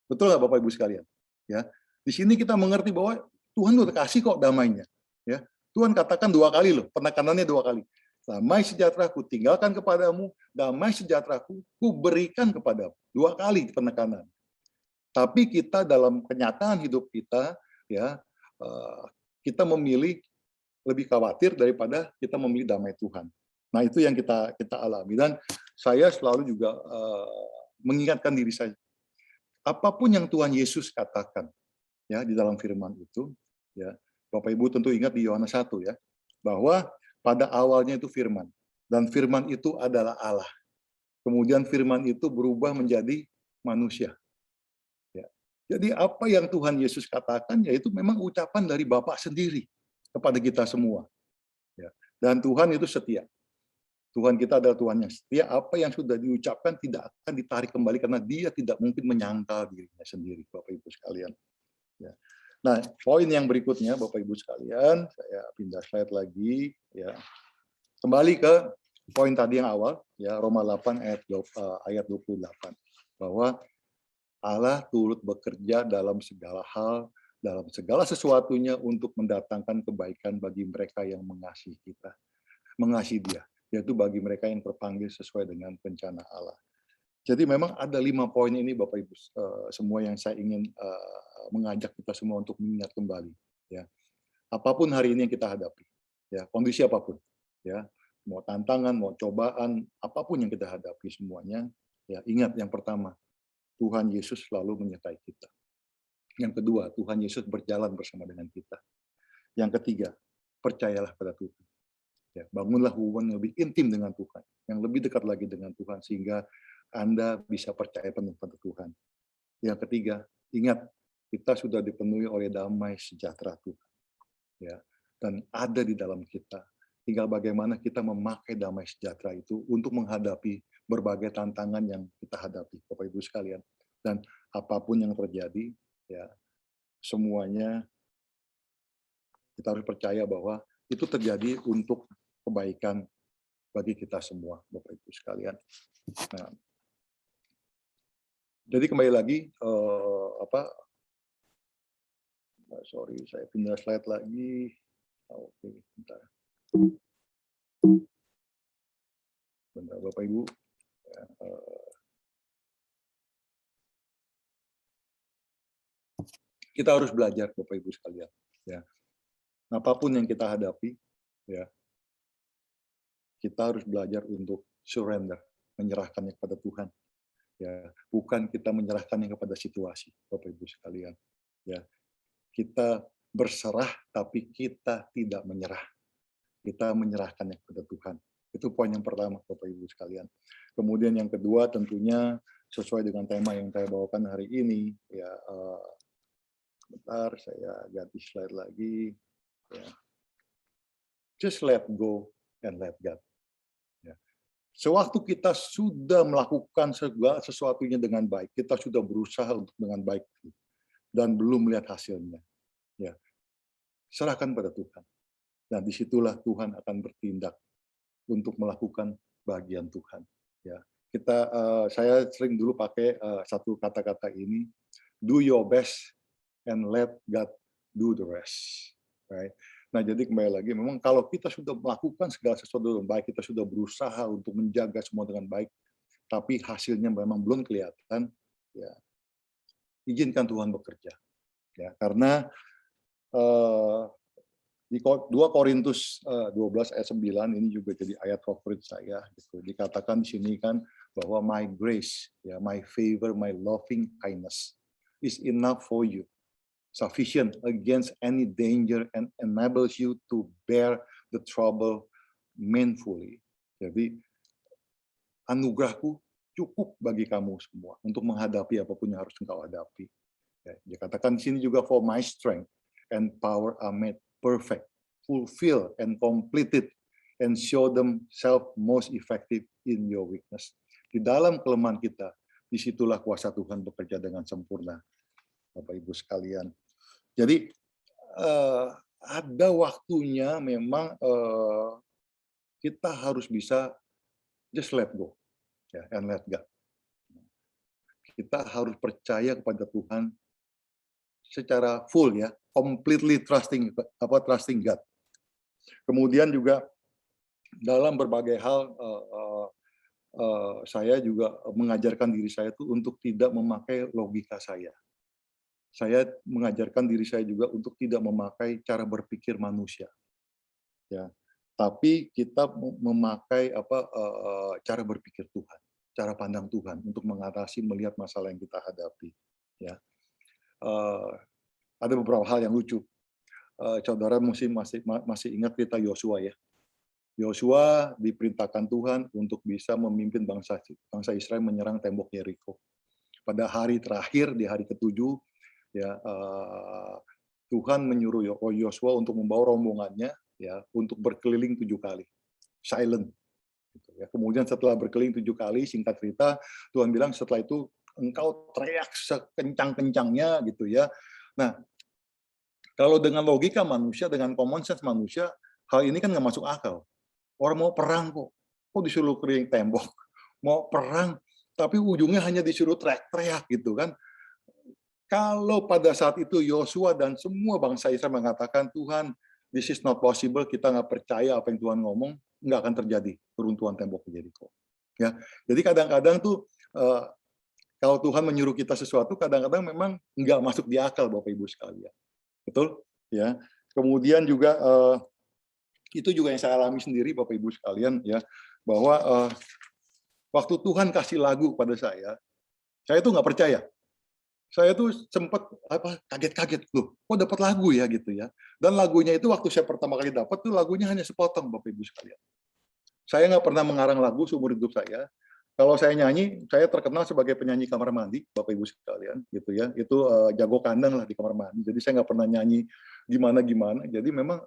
Betul nggak Bapak Ibu sekalian? Ya, di sini kita mengerti bahwa Tuhan udah kasih kok damainya. Ya, Tuhan katakan 2 kali loh, penekanannya 2 kali. Damai sejahtera ku tinggalkan kepadamu, damai sejahtera ku berikan kepadamu. 2 kali penekanan. Tapi kita dalam kenyataan hidup kita, ya, kita memilih lebih khawatir daripada kita memilih damai Tuhan. Nah, itu yang kita alami. Dan saya selalu juga mengingatkan diri saya, apapun yang Tuhan Yesus katakan, ya, di dalam firman itu, ya, Bapak Ibu tentu ingat di Yohanes 1, ya, bahwa pada awalnya itu firman, dan firman itu adalah Allah. Kemudian firman itu berubah menjadi manusia. Ya. Jadi apa yang Tuhan Yesus katakan, yaitu memang ucapan dari Bapa sendiri kepada kita semua. Ya. Dan Tuhan itu setia. Tuhan kita adalah Tuhan yang setia, apa yang sudah diucapkan tidak akan ditarik kembali karena dia tidak mungkin menyangkal dirinya sendiri, Bapak Ibu sekalian. Ya. Nah, poin yang berikutnya, Bapak Ibu sekalian, saya pindah slide lagi, ya. Kembali ke poin tadi yang awal, ya, Roma 8 ayat 28, bahwa Allah turut bekerja dalam segala hal, dalam segala sesuatunya untuk mendatangkan kebaikan bagi mereka yang mengasihi kita, mengasihi Dia, yaitu bagi mereka yang terpanggil sesuai dengan rencana Allah. Jadi memang ada 5 poin ini, Bapak Ibu semua, yang saya ingin mengajak kita semua untuk mengingat kembali. Ya, apapun hari ini yang kita hadapi, ya, kondisi apapun, ya, mau tantangan, mau cobaan, apapun yang kita hadapi semuanya, ya, ingat yang pertama, Tuhan Yesus selalu menyertai kita. Yang kedua, Tuhan Yesus berjalan bersama dengan kita. Yang ketiga, percayalah pada Tuhan. Ya, bangunlah hubungan yang lebih intim dengan Tuhan, yang lebih dekat lagi dengan Tuhan, sehingga Anda bisa percaya penuh pada Tuhan. Yang ketiga, ingat, kita sudah dipenuhi oleh damai sejahtera Tuhan. Ya, dan ada di dalam kita. Tinggal bagaimana kita memakai damai sejahtera itu untuk menghadapi berbagai tantangan yang kita hadapi, Bapak Ibu sekalian. Dan apapun yang terjadi, ya, semuanya kita harus percaya bahwa itu terjadi untuk kebaikan bagi kita semua, Bapak Ibu sekalian. Nah, jadi kembali lagi, sorry, saya pindah slide lagi. Oke, bentar. Bentar, Bapak Ibu. Ya, kita harus belajar, Bapak Ibu sekalian. Ya, apapun yang kita hadapi, ya, kita harus belajar untuk surrender, menyerahkannya kepada Tuhan. Ya, bukan kita menyerahkannya kepada situasi, Bapak Ibu sekalian. Ya, kita berserah, tapi kita tidak menyerah. Kita menyerahkannya kepada Tuhan. Itu poin yang pertama, Bapak Ibu sekalian. Kemudian yang kedua, tentunya sesuai dengan tema yang saya bawakan hari ini, ya, bentar, saya ganti slide lagi. Ya. Just let go and let God. Ya. Sewaktu kita sudah melakukan segala sesuatunya dengan baik, kita sudah berusaha untuk dengan baik dan belum melihat hasilnya, ya, serahkan pada Tuhan. Dan disitulah Tuhan akan bertindak untuk melakukan bagian Tuhan. Ya, saya sering dulu pakai satu kata-kata ini, do your best and let God do the rest. Right? Nah, jadi kembali lagi, memang kalau kita sudah melakukan segala sesuatu dengan baik, kita sudah berusaha untuk menjaga semua dengan baik, tapi hasilnya memang belum kelihatan, ya, izinkan Tuhan bekerja. Ya, karena di 2 Korintus 12 ayat 9 ini juga jadi ayat favorit saya. Gitu. Dikatakan di sini kan bahwa my grace, ya, my favor, my loving kindness is enough for you, sufficient against any danger and enables you to bear the trouble manfully. Jadi anugerahku cukup bagi kamu semua untuk menghadapi apapun yang harus engkau hadapi. Ya, dikatakan di sini juga for my strength and power are made perfect, fulfill and completed, and show themselves most effective in your weakness. Di dalam kelemahan kita, disitulah kuasa Tuhan bekerja dengan sempurna, Bapak Ibu sekalian. Jadi ada waktunya memang kita harus bisa just let go, ya, and let God. Kita harus percaya kepada Tuhan secara full, ya, completely trusting God. Kemudian juga dalam berbagai hal saya juga mengajarkan diri saya itu untuk tidak memakai logika saya. Saya mengajarkan diri saya juga untuk tidak memakai cara berpikir manusia. Ya. Tapi kita memakai cara berpikir Tuhan, cara pandang Tuhan untuk mengatasi melihat masalah yang kita hadapi. Ya. Ada beberapa hal yang lucu. Saudara masih ingat cerita Yosua, ya. Yosua diperintahkan Tuhan untuk bisa memimpin bangsa Israel menyerang tembok Yeriko. Pada hari terakhir, di hari ke-7, ya, Tuhan menyuruh Yosua untuk membawa rombongannya, ya, untuk berkeliling 7 kali, silent. Kemudian setelah berkeliling 7 kali, singkat cerita, Tuhan bilang setelah itu engkau teriak sekencang-kencangnya gitu ya. Nah, kalau dengan logika manusia, dengan common sense manusia, hal ini kan nggak masuk akal. Orang mau perang kok disuruh keliling tembok, mau perang, tapi ujungnya hanya disuruh teriak-teriak gitu kan. Kalau pada saat itu Yosua dan semua bangsa Israel mengatakan, Tuhan, this is not possible, kita nggak percaya apa yang Tuhan ngomong, nggak akan terjadi peruntuhan tembok Yeriko. Ya, jadi kadang-kadang tuh kalau Tuhan menyuruh kita sesuatu, kadang-kadang memang nggak masuk di akal, Bapak Ibu sekalian. Betul? Ya. Kemudian juga itu juga yang saya alami sendiri, Bapak Ibu sekalian, ya, bahwa waktu Tuhan kasih lagu pada saya tuh nggak percaya. Saya tuh sempat kaget-kaget loh, kok dapat lagu ya gitu ya. Dan lagunya itu waktu saya pertama kali dapat tuh lagunya hanya sepotong, Bapak Ibu sekalian. Saya nggak pernah mengarang lagu seumur hidup saya. Kalau saya nyanyi, saya terkenal sebagai penyanyi kamar mandi, Bapak Ibu sekalian, gitu ya. Itu jago kandang lah di kamar mandi. Jadi saya nggak pernah nyanyi gimana-gimana. Jadi memang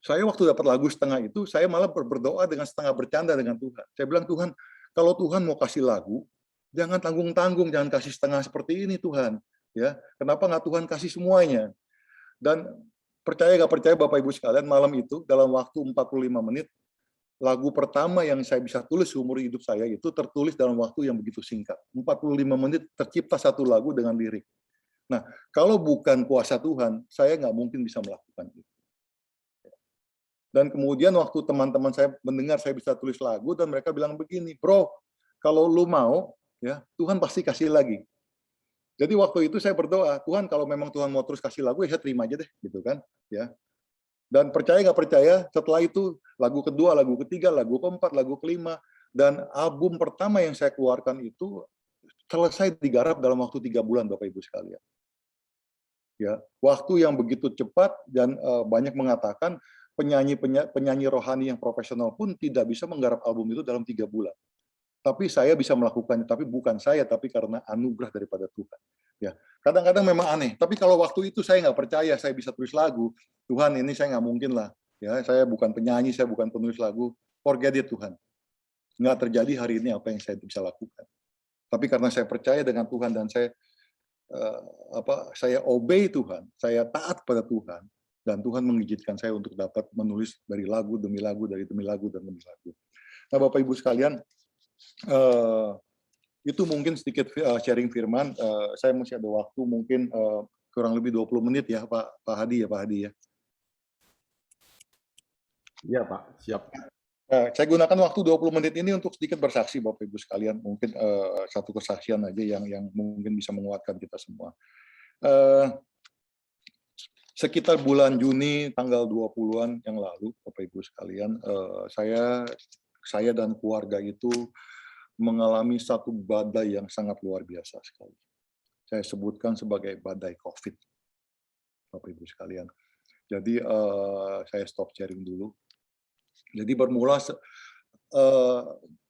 saya waktu dapat lagu setengah itu, saya malah berdoa dengan setengah bercanda dengan Tuhan. Saya bilang, Tuhan, kalau Tuhan mau kasih lagu, jangan tanggung-tanggung, jangan kasih setengah seperti ini, Tuhan. Ya, kenapa nggak Tuhan kasih semuanya? Dan percaya nggak percaya, Bapak Ibu sekalian, malam itu dalam waktu 45 menit, lagu pertama yang saya bisa tulis seumur hidup saya itu tertulis dalam waktu yang begitu singkat. 45 menit tercipta satu lagu dengan lirik. Nah, kalau bukan kuasa Tuhan, saya nggak mungkin bisa melakukan itu. Dan kemudian waktu teman-teman saya mendengar saya bisa tulis lagu dan mereka bilang begini, bro, kalau lu mau, ya Tuhan pasti kasih lagi. Jadi waktu itu saya berdoa, Tuhan kalau memang Tuhan mau terus kasih lagu, ya saya terima aja deh, gitu kan, ya. Dan percaya nggak percaya, setelah itu lagu kedua, lagu ketiga, lagu keempat, lagu kelima, dan album pertama yang saya keluarkan itu selesai digarap dalam waktu 3 bulan, Bapak Ibu sekalian. Ya, waktu yang begitu cepat dan banyak mengatakan penyanyi rohani yang profesional pun tidak bisa menggarap album itu dalam 3 bulan. Tapi saya bisa melakukannya, tapi bukan saya, tapi karena anugerah daripada Tuhan. Ya, kadang-kadang memang aneh. Tapi kalau waktu itu saya nggak percaya saya bisa tulis lagu, Tuhan ini saya nggak mungkin lah. Ya, saya bukan penyanyi, saya bukan penulis lagu. Forget it Tuhan. Nggak terjadi hari ini apa yang saya bisa lakukan. Tapi karena saya percaya dengan Tuhan dan saya obey Tuhan, saya taat pada Tuhan, dan Tuhan mengizinkan saya untuk dapat menulis dari lagu demi lagu, demi lagu, dan demi lagu. Nah, Bapak Ibu sekalian, itu mungkin sedikit sharing firman. Saya masih ada waktu mungkin kurang lebih 20 menit ya, Pak Hadi ya. Iya, Pak. Siap. Saya gunakan waktu 20 menit ini untuk sedikit bersaksi, Bapak Ibu sekalian. Mungkin satu kesaksian aja yang mungkin bisa menguatkan kita semua. Sekitar bulan Juni tanggal 20-an yang lalu, Bapak Ibu sekalian, saya dan keluarga itu mengalami satu badai yang sangat luar biasa sekali. Saya sebutkan sebagai badai COVID, Bapak Ibu sekalian. Jadi saya stop sharing dulu. Jadi bermula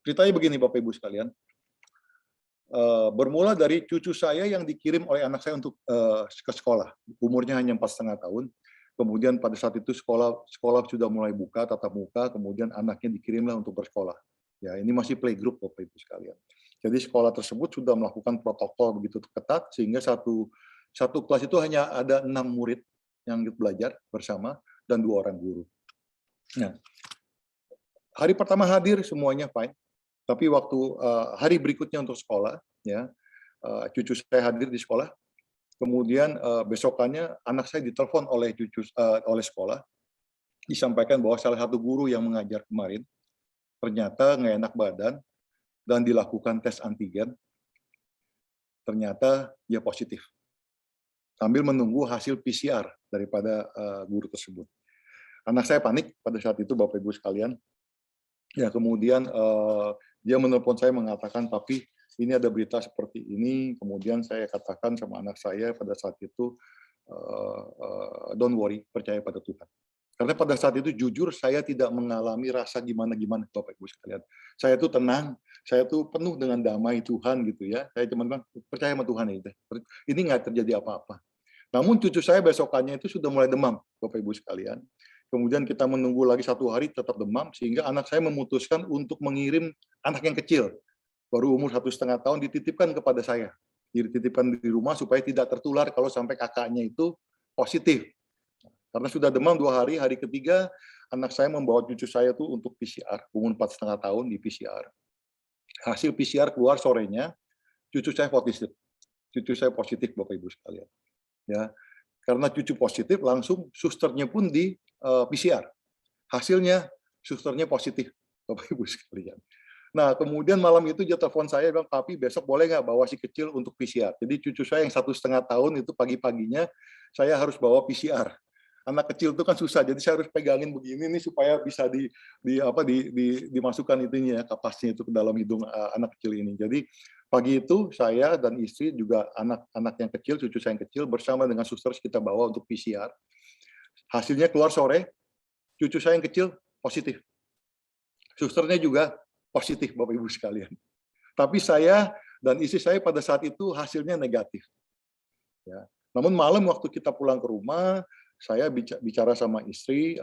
ceritanya begini, Bapak Ibu sekalian. Bermula dari cucu saya yang dikirim oleh anak saya untuk ke sekolah. Umurnya hanya 4,5 tahun. Kemudian pada saat itu sekolah sudah mulai buka tatap muka, kemudian anaknya dikirimlah untuk bersekolah. Ya, ini masih playgroup, Bapak Ibu sekalian. Jadi sekolah tersebut sudah melakukan protokol begitu ketat sehingga satu kelas itu hanya ada 6 murid yang belajar bersama dan 2 orang guru. Nah, hari pertama hadir semuanya fine, tapi waktu hari berikutnya untuk sekolah, ya cucu saya hadir di sekolah. Kemudian besokannya anak saya ditelepon oleh sekolah, disampaikan bahwa salah satu guru yang mengajar kemarin ternyata nggak enak badan dan dilakukan tes antigen, ternyata dia positif. Sambil menunggu hasil PCR daripada guru tersebut. Anak saya panik pada saat itu, Bapak Ibu sekalian. Ya, kemudian dia menelpon saya mengatakan, "Papi, ini ada berita seperti ini." Kemudian saya katakan sama anak saya pada saat itu, "Don't worry, percaya pada Tuhan." Karena pada saat itu jujur saya tidak mengalami rasa gimana-gimana, Bapak Ibu sekalian. Saya tuh tenang, saya tuh penuh dengan damai Tuhan gitu ya. Saya cuma bilang, percaya sama Tuhan ini. Ini nggak terjadi apa-apa. Namun cucu saya besokannya itu sudah mulai demam, Bapak Ibu sekalian. Kemudian kita menunggu lagi 1 hari tetap demam, sehingga anak saya memutuskan untuk mengirim anak yang kecil, baru umur 1,5 tahun, dititipkan kepada saya. Dititipkan di rumah supaya tidak tertular kalau sampai kakaknya itu positif. Karena sudah demam 2 hari, hari ketiga anak saya membawa cucu saya tuh untuk PCR, umur 4,5 tahun di PCR. Hasil PCR keluar sorenya, cucu saya positif. Cucu saya positif, Bapak Ibu sekalian. Ya, karena cucu positif, langsung susternya pun di PCR. Hasilnya susternya positif, Bapak Ibu sekalian. Nah, kemudian malam itu dia telepon saya, bilang, "Papi, besok boleh nggak bawa si kecil untuk PCR?" Jadi cucu saya yang 1,5 tahun itu pagi-paginya saya harus bawa PCR. Anak kecil itu kan susah, jadi saya harus pegangin begini nih supaya bisa dimasukkan itunya ya, kapasnya itu ke dalam hidung anak kecil ini. Jadi pagi itu saya dan istri juga anak-anak yang kecil, cucu saya yang kecil bersama dengan suster kita bawa untuk PCR. Hasilnya keluar sore, cucu saya yang kecil positif. Susternya juga positif, Bapak Ibu sekalian. Tapi saya dan istri saya pada saat itu hasilnya negatif. Ya. Namun malam waktu kita pulang ke rumah, saya bicara sama istri,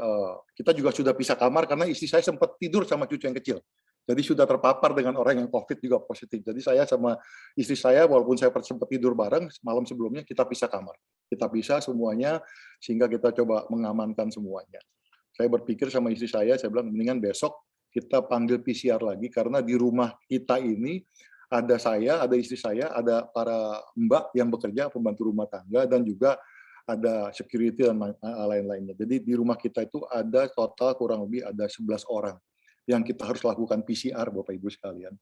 kita juga sudah pisah kamar karena istri saya sempat tidur sama cucu yang kecil. Jadi sudah terpapar dengan orang yang COVID juga positif. Jadi saya sama istri saya, walaupun saya sempat tidur bareng, malam sebelumnya kita pisah kamar. Kita pisah semuanya, sehingga kita coba mengamankan semuanya. Saya berpikir sama istri saya bilang, mendingan besok kita panggil PCR lagi, karena di rumah kita ini ada saya, ada istri saya, ada para mbak yang bekerja, pembantu rumah tangga, dan juga ada security dan lain-lainnya. Jadi di rumah kita itu ada total kurang lebih ada 11 orang yang kita harus lakukan PCR, Bapak Ibu sekalian.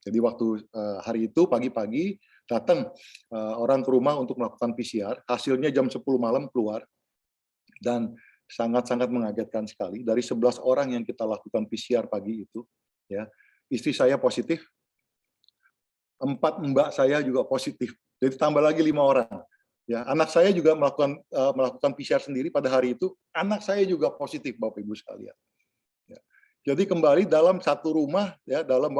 Jadi waktu hari itu pagi-pagi datang orang ke rumah untuk melakukan PCR, hasilnya jam 10 malam keluar, dan sangat-sangat mengagetkan sekali. Dari 11 orang yang kita lakukan PCR pagi itu, ya, istri saya positif, 4 mbak saya juga positif. Jadi tambah lagi 5 orang. Ya, anak saya juga melakukan PCR sendiri pada hari itu. Anak saya juga positif, Bapak Ibu sekalian. Ya. Jadi kembali dalam satu rumah, ya, dalam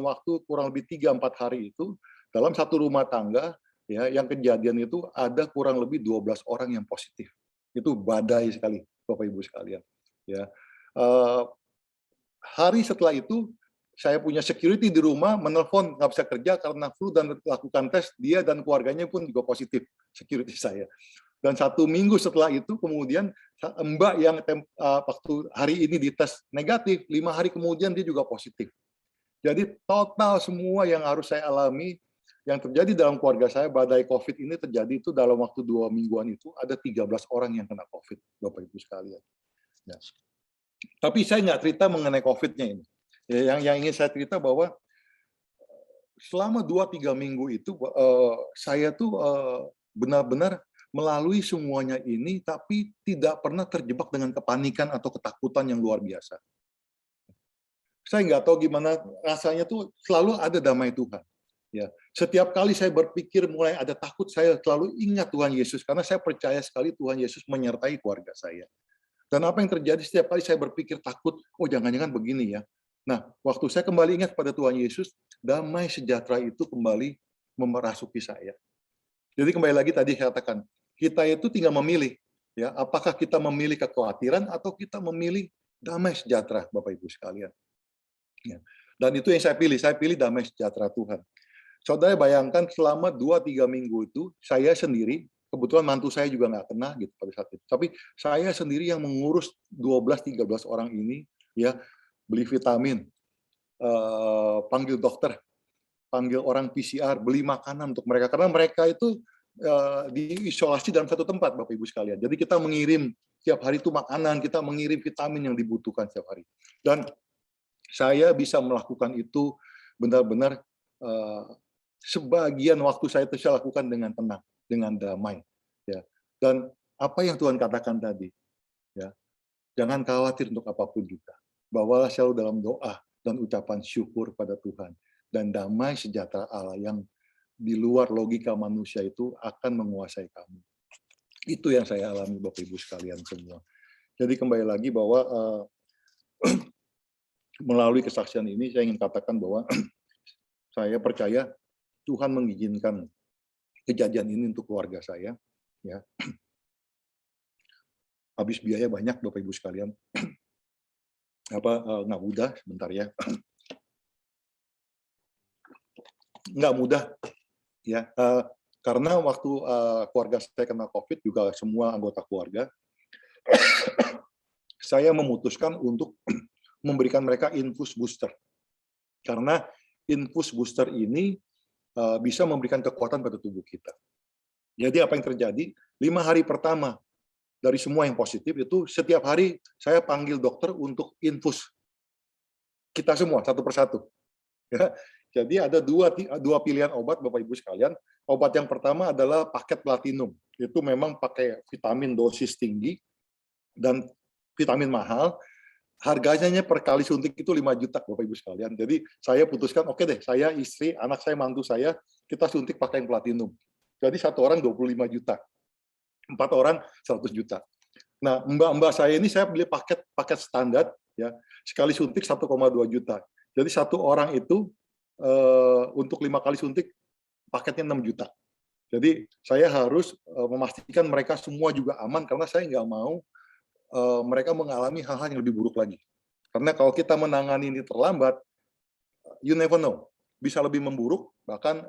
waktu kurang lebih 3-4 hari itu, dalam satu rumah tangga, ya, yang kejadian itu ada kurang lebih 12 orang yang positif. Itu badai sekali, Bapak Ibu sekalian. Ya. Hari setelah itu, saya punya security di rumah, menelpon nggak bisa kerja karena flu dan lakukan tes, dia dan keluarganya pun juga positif, security saya. Dan 1 minggu setelah itu, kemudian mbak yang waktu hari ini dites negatif, 5 hari kemudian dia juga positif. Jadi total semua yang harus saya alami, yang terjadi dalam keluarga saya, badai COVID ini terjadi itu dalam waktu 2 mingguan itu, ada 13 orang yang kena COVID, Bapak Ibu sekalian. Ya. Tapi saya nggak cerita mengenai COVID-nya ini. Ya, yang ingin saya cerita bahwa selama 2-3 minggu itu saya tuh benar-benar melalui semuanya ini, tapi tidak pernah terjebak dengan kepanikan atau ketakutan yang luar biasa. Saya nggak tahu gimana rasanya tuh selalu ada damai Tuhan. Ya, setiap kali saya berpikir mulai ada takut, saya selalu ingat Tuhan Yesus, karena saya percaya sekali Tuhan Yesus menyertai keluarga saya. Dan apa yang terjadi setiap kali saya berpikir takut, oh jangan-jangan begini ya. Nah, waktu saya kembali ingat pada Tuhan Yesus, damai sejahtera itu kembali memerasuki saya. Jadi kembali lagi tadi saya katakan, kita itu tinggal memilih, ya, apakah kita memilih kekhawatiran atau kita memilih damai sejahtera, Bapak Ibu sekalian. Ya. Dan itu yang saya pilih damai sejahtera Tuhan. Saudara bayangkan selama 2-3 minggu itu, saya sendiri, kebetulan mantu saya juga nggak kena gitu pada saat itu. Tapi saya sendiri yang mengurus 12-13 orang ini, ya, beli vitamin, panggil dokter, panggil orang PCR, beli makanan untuk mereka, karena mereka itu diisolasi dalam satu tempat, Bapak Ibu sekalian. Jadi kita mengirim setiap hari itu makanan, kita mengirim vitamin yang dibutuhkan setiap hari. Dan saya bisa melakukan itu benar-benar sebagian waktu saya itu saya lakukan dengan tenang, dengan damai. Ya. Dan apa yang Tuhan katakan tadi, ya, jangan khawatir untuk apapun juga. Bawalah selalu dalam doa dan ucapan syukur pada Tuhan. Dan damai sejahtera Allah yang di luar logika manusia itu akan menguasai kamu. Itu yang saya alami, Bapak Ibu sekalian semua. Jadi kembali lagi bahwa melalui kesaksian ini saya ingin katakan bahwa saya percaya Tuhan mengizinkan kejadian ini untuk keluarga saya, ya, habis biaya banyak Bapak Ibu sekalian. Nggak mudah, sebentar ya. Nggak mudah ya, karena waktu keluarga saya kena COVID juga semua anggota keluarga, saya memutuskan untuk memberikan mereka infus booster. Karena infus booster ini bisa memberikan kekuatan pada tubuh kita. Jadi apa yang terjadi? 5 hari pertama dari semua yang positif itu setiap hari saya panggil dokter untuk infus kita semua satu persatu. Ya. Jadi ada dua pilihan obat Bapak Ibu sekalian. Obat yang pertama adalah paket platinum. Itu memang pakai vitamin dosis tinggi dan vitamin mahal. Harganya per kali suntik itu 5 juta Bapak Ibu sekalian. Jadi saya putuskan, oke deh, saya, istri, anak saya, mantu saya, kita suntik pakai yang platinum. Jadi satu orang 25 juta. 4 orang 100 juta. Nah, mbak-mbak saya ini saya beli paket standar, ya, sekali suntik 1,2 juta. Jadi satu orang itu untuk 5 kali suntik paketnya 6 juta. Jadi saya harus memastikan mereka semua juga aman karena saya nggak mau mereka mengalami hal-hal yang lebih buruk lagi. Karena kalau kita menangani ini terlambat, you never know, bisa lebih memburuk, bahkan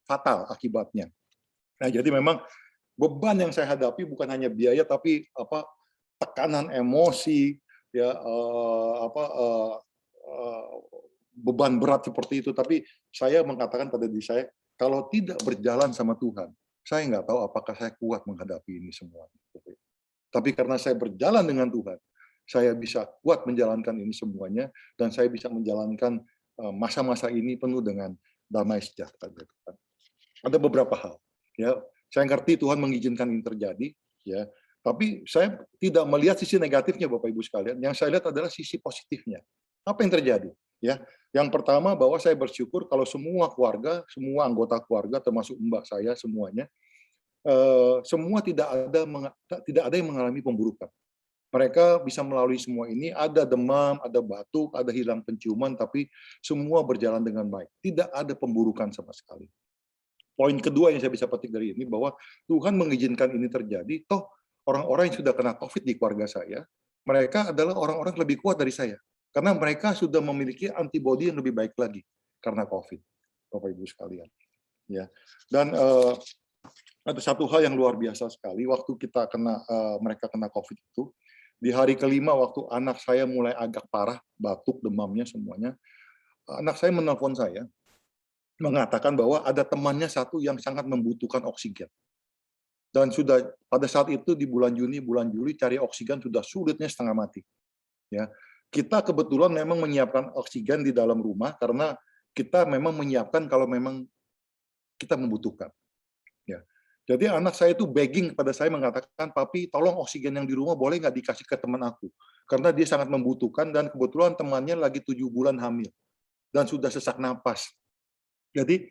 fatal akibatnya. Nah, jadi memang beban yang saya hadapi bukan hanya biaya, tapi tekanan emosi, ya, beban berat seperti itu. Tapi saya mengatakan pada diri saya, kalau tidak berjalan sama Tuhan, saya nggak tahu apakah saya kuat menghadapi ini semua. Tapi karena saya berjalan dengan Tuhan, saya bisa kuat menjalankan ini semuanya, dan saya bisa menjalankan masa-masa ini penuh dengan damai sejahtera. Ada beberapa hal, ya. Saya ngerti Tuhan mengizinkan ini terjadi, ya. Tapi saya tidak melihat sisi negatifnya, Bapak Ibu sekalian. Yang saya lihat adalah sisi positifnya. Apa yang terjadi? Ya, yang pertama bahwa saya bersyukur kalau semua keluarga, semua anggota keluarga, termasuk mbak saya semuanya, semua tidak ada yang mengalami pemburukan. Mereka bisa melalui semua ini, ada demam, ada batuk, ada hilang penciuman, tapi semua berjalan dengan baik. Tidak ada pemburukan sama sekali. Poin kedua yang saya bisa petik dari ini, bahwa Tuhan mengizinkan ini terjadi, toh orang-orang yang sudah kena COVID di keluarga saya, mereka adalah orang-orang yang lebih kuat dari saya. Karena mereka sudah memiliki antibodi yang lebih baik lagi karena COVID, Bapak Ibu sekalian. Ya. Dan ada satu hal yang luar biasa sekali, waktu mereka kena COVID itu, di hari kelima waktu anak saya mulai agak parah, batuk, demamnya semuanya, anak saya menelpon saya, mengatakan bahwa ada temannya satu yang sangat membutuhkan oksigen. Dan sudah pada saat itu di bulan Juni, bulan Juli, cari oksigen sudah sulitnya setengah mati. Ya. Kita kebetulan memang menyiapkan oksigen di dalam rumah, karena kita memang menyiapkan kalau memang kita membutuhkan. Ya. Jadi anak saya itu begging kepada saya, mengatakan, "Papi, tolong oksigen yang di rumah boleh nggak dikasih ke teman aku? Karena dia sangat membutuhkan, dan kebetulan temannya lagi 7 bulan hamil, dan sudah sesak napas." Jadi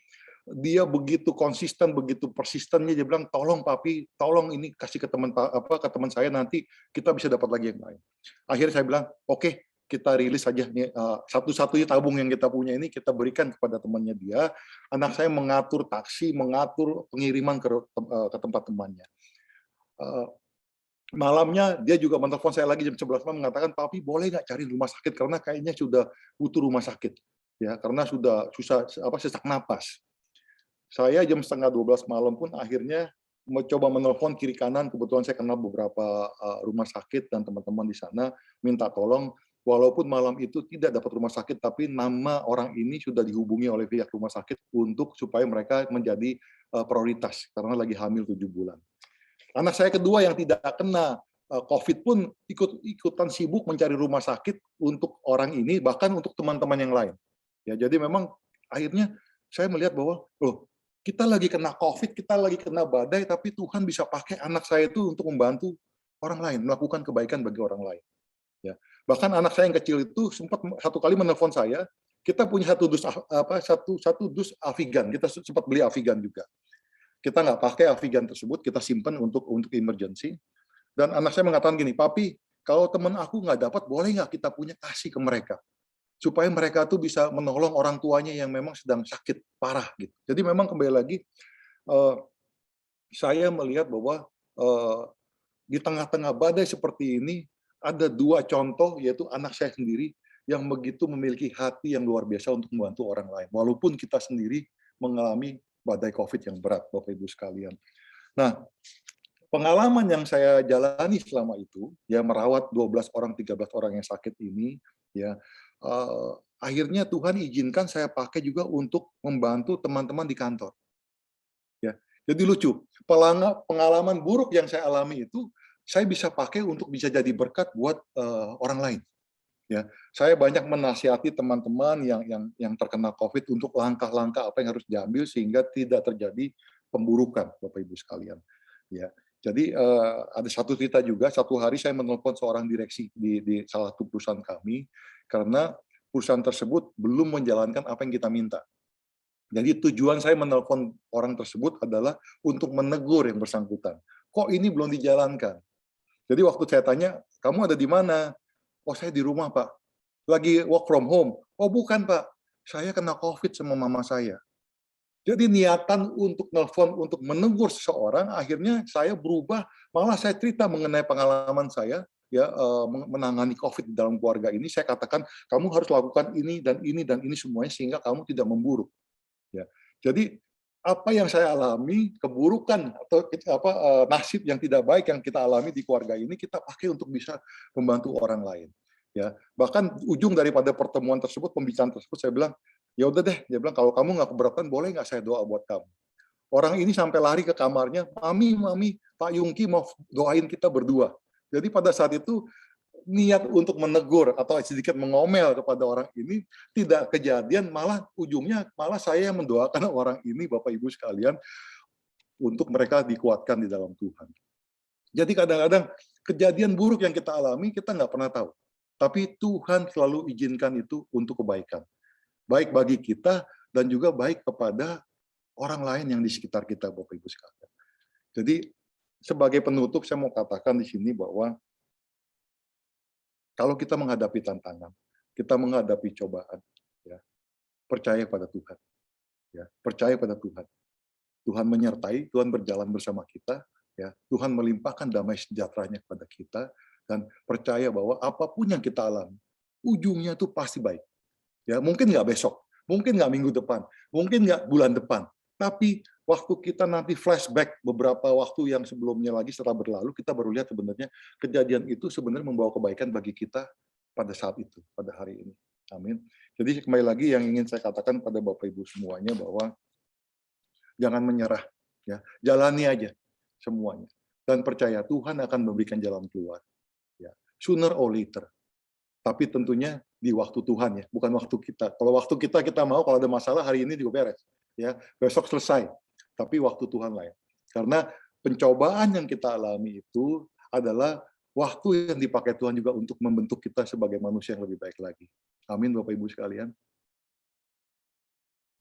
dia begitu konsisten, begitu persistennya, dia bilang, "Tolong Papi, tolong ini kasih ke teman saya, nanti kita bisa dapat lagi yang lain." Akhirnya saya bilang, "Oke, kita rilis saja nih, satu-satunya tabung yang kita punya ini kita berikan kepada temannya dia." Anak saya mengatur taksi, mengatur pengiriman ke tempat temannya. Malamnya dia juga menelpon saya lagi jam 11 malam, mengatakan, "Papi, boleh nggak cari rumah sakit karena kayaknya sudah butuh rumah sakit, ya, karena sudah susah sesak napas." Saya jam setengah 12 malam pun akhirnya mencoba menelpon kiri kanan, kebetulan saya kenal beberapa rumah sakit dan teman-teman di sana, minta tolong. Walaupun malam itu tidak dapat rumah sakit, tapi nama orang ini sudah dihubungi oleh pihak rumah sakit untuk supaya mereka menjadi prioritas karena lagi hamil 7 bulan. Anak saya kedua yang tidak kena COVID pun ikutan sibuk mencari rumah sakit untuk orang ini, bahkan untuk teman-teman yang lain. Ya, jadi memang akhirnya saya melihat bahwa, loh, kita lagi kena COVID, kita lagi kena badai, tapi Tuhan bisa pakai anak saya itu untuk membantu orang lain, melakukan kebaikan bagi orang lain. Ya. Bahkan anak saya yang kecil itu sempat satu kali menelpon saya, kita punya satu dus Avigan, kita sempat beli Avigan juga. Kita nggak pakai Avigan tersebut, kita simpan untuk emergency. Dan anak saya mengatakan gini, "Papi, kalau teman aku nggak dapat, boleh nggak kita punya kasih ke mereka? Supaya mereka tuh bisa menolong orang tuanya yang memang sedang sakit parah." Gitu. Jadi memang kembali lagi, saya melihat bahwa di tengah-tengah badai seperti ini, ada 2 contoh, yaitu anak saya sendiri, yang begitu memiliki hati yang luar biasa untuk membantu orang lain. Walaupun kita sendiri mengalami badai COVID yang berat, Bapak Ibu sekalian. Nah, pengalaman yang saya jalani selama itu, ya merawat 12 orang, 13 orang yang sakit ini, ya akhirnya Tuhan izinkan saya pakai juga untuk membantu teman-teman di kantor. Ya, jadi lucu. Pengalaman buruk yang saya alami itu, saya bisa pakai untuk bisa jadi berkat buat orang lain. Ya, saya banyak menasihati teman-teman yang terkena COVID untuk langkah-langkah apa yang harus diambil sehingga tidak terjadi pemburukan, Bapak Ibu sekalian. Ya, jadi ada satu cerita juga. Satu hari saya menelpon seorang direksi di salah satu perusahaan kami karena perusahaan tersebut belum menjalankan apa yang kita minta. Jadi tujuan saya menelpon orang tersebut adalah untuk menegur yang bersangkutan. Kok ini belum dijalankan? Jadi waktu saya tanya, kamu ada di mana? Oh, saya di rumah, Pak. Lagi work from home. Oh, bukan, Pak. Saya kena COVID sama mama saya. Jadi niatan untuk nelfon, untuk menegur seseorang, akhirnya saya berubah, malah saya cerita mengenai pengalaman saya, ya menangani COVID di dalam keluarga ini. Saya katakan, kamu harus lakukan ini dan ini dan ini semuanya sehingga kamu tidak memburuk. Ya. Jadi apa yang saya alami, keburukan atau nasib yang tidak baik yang kita alami di keluarga ini, kita pakai untuk bisa membantu orang lain. Ya, bahkan ujung daripada pertemuan tersebut, pembicaraan tersebut, saya bilang, ya udah deh, dia bilang kalau kamu nggak keberatan, boleh nggak saya doa buat kamu? Orang ini sampai lari ke kamarnya, mami, Pak Yungki mau doain kita berdua. Jadi pada saat itu niat untuk menegur atau sedikit mengomel kepada orang ini tidak kejadian, malah ujungnya malah saya yang mendoakan orang ini, Bapak Ibu sekalian, untuk mereka dikuatkan di dalam Tuhan. Jadi kadang-kadang kejadian buruk yang kita alami kita nggak pernah tahu, tapi Tuhan selalu izinkan itu untuk kebaikan, baik bagi kita dan juga baik kepada orang lain yang di sekitar kita, Bapak Ibu sekalian. Jadi sebagai penutup saya mau katakan di sini bahwa kalau kita menghadapi tantangan, kita menghadapi cobaan, ya, percaya pada Tuhan. Ya, percaya pada Tuhan. Tuhan menyertai, Tuhan berjalan bersama kita, ya. Tuhan melimpahkan damai sejahteranya kepada kita, dan percaya bahwa apapun yang kita alami, ujungnya itu pasti baik. Ya, mungkin nggak besok, mungkin nggak minggu depan, mungkin nggak bulan depan, tapi waktu kita nanti flashback beberapa waktu yang sebelumnya lagi setelah berlalu, kita baru lihat sebenarnya kejadian itu sebenarnya membawa kebaikan bagi kita pada saat itu, pada hari ini. Amin. Jadi kembali lagi yang ingin saya katakan pada Bapak Ibu semuanya bahwa jangan menyerah, ya, jalani aja semuanya dan percaya Tuhan akan memberikan jalan keluar, ya, sooner or later. Tapi tentunya di waktu Tuhan, ya, bukan waktu kita. Kalau waktu kita mau kalau ada masalah hari ini juga beres, ya, besok selesai. Tapi waktu Tuhan lain. Karena pencobaan yang kita alami itu adalah waktu yang dipakai Tuhan juga untuk membentuk kita sebagai manusia yang lebih baik lagi. Amin, Bapak Ibu sekalian.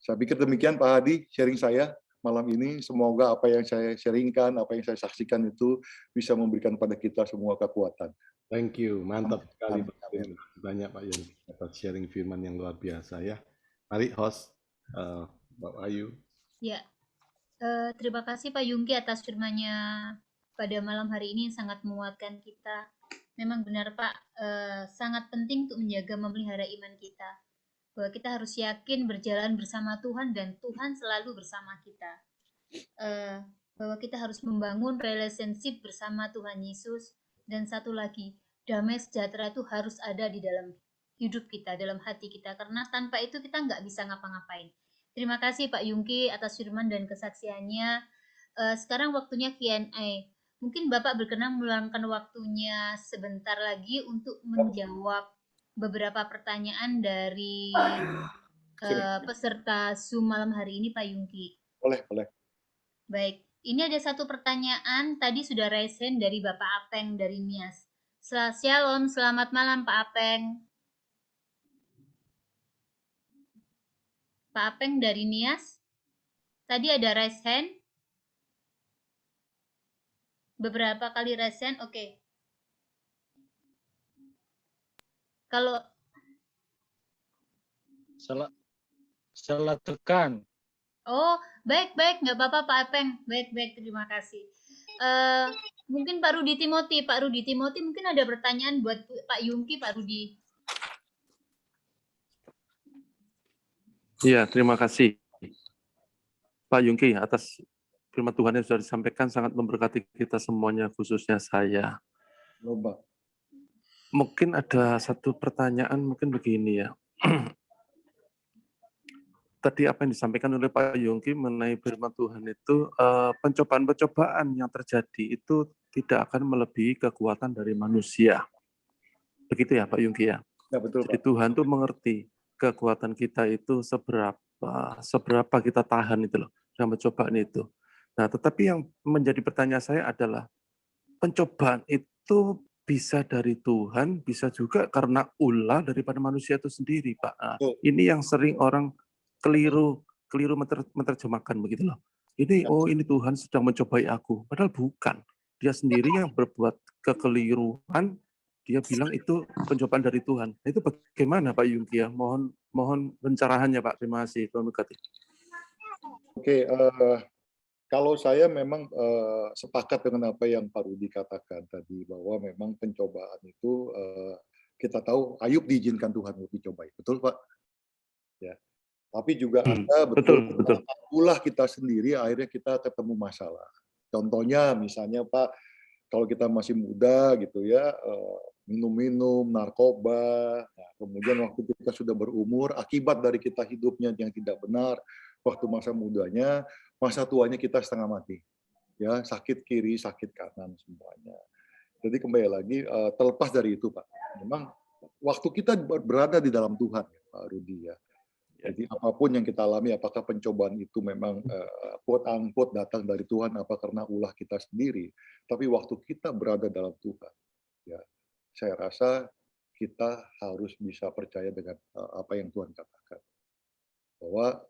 Saya pikir demikian Pak Hadi, sharing saya malam ini. Semoga apa yang saya sharingkan, apa yang saya saksikan itu bisa memberikan pada kita semua kekuatan. Thank you, mantap sekali Amin. Pak. Terima kasih banyak Pak Yongki atas sharing firman yang luar biasa ya. Mari host Bapak Ayu. Ya, terima kasih Pak Yungki atas firman-Nya pada malam hari ini sangat menguatkan kita. Memang benar Pak, sangat penting untuk menjaga memelihara iman kita. Bahwa kita harus yakin berjalan bersama Tuhan dan Tuhan selalu bersama kita. Bahwa kita harus membangun relationship bersama Tuhan Yesus. Dan satu lagi, damai sejahtera itu harus ada di dalam hidup kita, dalam hati kita. Karena tanpa itu kita nggak bisa ngapa-ngapain. Terima kasih Pak Yungki atas firman dan kesaksiannya. Sekarang waktunya Q&A. Mungkin Bapak berkenan meluangkan waktunya sebentar lagi untuk menjawab beberapa pertanyaan dari peserta Zoom malam hari ini, Pak Yungki. Boleh. Baik, ini ada satu pertanyaan. Tadi sudah raise hand dari Bapak Apeng dari Nias. Shalom, selamat malam Pak Apeng. Pak Apeng dari Nias. Tadi ada raise hand. Beberapa kali raise hand, oke. Kalau salah tekan. Oh, baik, nggak apa-apa Pak Apeng. Baik, terima kasih. Mungkin Pak Rudi Timothy mungkin ada pertanyaan buat Pak Yungki, Pak Rudi. Iya, terima kasih Pak Yungki atas firman Tuhan yang sudah disampaikan, sangat memberkati kita semuanya, khususnya saya. Lomba. Mungkin ada satu pertanyaan, mungkin begini ya. Tadi apa yang disampaikan oleh Pak Yungki mengenai firman Tuhan itu, pencobaan-pencobaan yang terjadi itu tidak akan melebihi kekuatan dari manusia. Begitu ya Pak Yungki ya? Ya betul Jadi Pak. Tuhan tuh mengerti kekuatan kita itu seberapa kita tahan itu loh, dalam pencobaan itu. Nah, tetapi yang menjadi pertanyaan saya adalah, pencobaan itu bisa dari Tuhan, bisa juga karena ulah daripada manusia itu sendiri, Pak. Nah, ini yang sering orang keliru menerjemahkan begitu loh. Ini ini Tuhan sedang mencobai aku, padahal bukan. Dia sendiri yang berbuat kekeliruan, dia bilang itu pencobaan dari Tuhan. Nah, itu bagaimana Pak Yungki ya? Mohon pencerahannya Pak. Terima kasih. Tuhan berkati. Oke, kalau saya memang sepakat dengan apa yang Pak Rudi katakan tadi, bahwa memang pencobaan itu kita tahu Ayub diizinkan Tuhan untuk dicobai, betul Pak? Ya. Tapi juga ada betul ulah kita sendiri, akhirnya kita ketemu masalah. Contohnya misalnya Pak, kalau kita masih muda gitu ya, minum-minum, narkoba, nah, kemudian waktu kita sudah berumur, akibat dari kita hidupnya yang tidak benar, waktu masa mudanya, masa tuanya kita setengah mati. Ya, sakit kiri, sakit kanan semuanya. Jadi kembali lagi, terlepas dari itu Pak, memang waktu kita berada di dalam Tuhan, Pak Rudi ya. Jadi apapun yang kita alami, apakah pencobaan itu memang quote-unquote datang dari Tuhan, apa karena ulah kita sendiri. Tapi waktu kita berada dalam Tuhan, ya, saya rasa kita harus bisa percaya dengan apa yang Tuhan katakan. Bahwa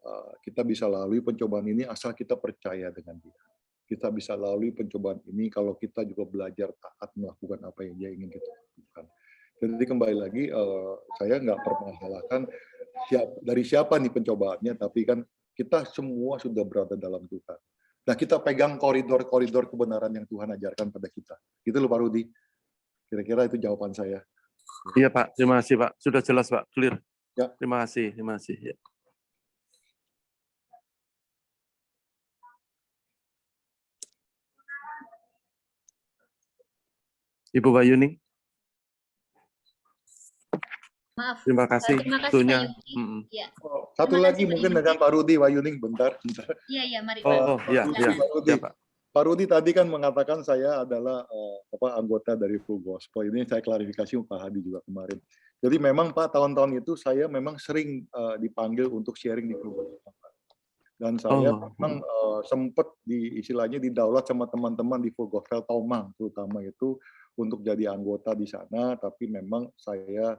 kita bisa lalui pencobaan ini asal kita percaya dengan Dia. Kita bisa lalui pencobaan ini kalau kita juga belajar taat melakukan apa yang Dia ingin kita lakukan. Jadi kembali lagi, saya nggak permasalahkan dari siapa nih pencobaannya, tapi kan kita semua sudah berada dalam Tuhan. Nah, kita pegang koridor-koridor kebenaran yang Tuhan ajarkan pada kita. Gitu loh Pak Rudi. Kira-kira itu jawaban saya. Iya Pak, terima kasih Pak. Sudah jelas Pak, clear. Ya. Terima kasih. Ya. Ibu Bayuning. Maaf. Terima kasih. Terima kasih Pak Yungki. Ya. Satu lagi mungkin dengan Pak Rudi, Wayuning, bentar. Iya, mari. Pak. Pak Rudi tadi kan mengatakan saya adalah anggota dari Full Gospel. Ini saya klarifikasi Pak Hadi juga kemarin. Jadi memang Pak, tahun-tahun itu saya memang sering dipanggil untuk sharing di Full Gospel. Dan saya memang sempat istilahnya didaulat sama teman-teman di Full Gospel Tomang, terutama itu untuk jadi anggota di sana. Tapi memang saya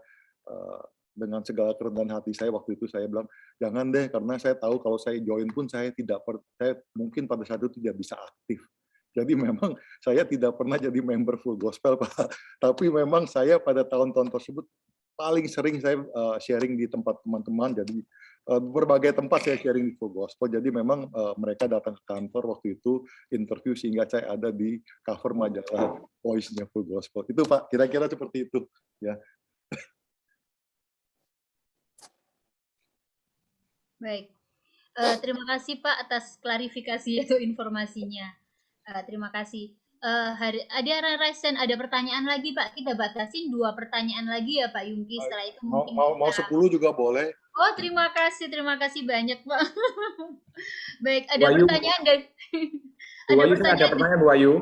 dengan segala kerendahan hati saya waktu itu saya bilang jangan deh, karena saya tahu kalau saya join pun saya mungkin pada saat itu tidak bisa aktif. Jadi memang saya tidak pernah jadi member Full Gospel Pak. Tapi memang saya pada tahun-tahun tersebut paling sering saya sharing di tempat teman-teman. Jadi berbagai tempat saya sharing di Full Gospel. Jadi memang mereka datang ke kantor waktu itu interview sehingga saya ada di cover majalah Voice-nya Full Gospel. Itu Pak, kira-kira seperti itu ya. Baik, terima kasih Pak atas klarifikasi atau informasinya. Terima kasih. Ada Raisen, ada pertanyaan lagi Pak. Kita batasin 2 pertanyaan lagi ya Pak Yungki. Setelah itu mungkin mau 10 juga boleh. Oh, terima kasih banyak Pak. Baik, ada pertanyaan dari ada pertanyaan Bu Ayu.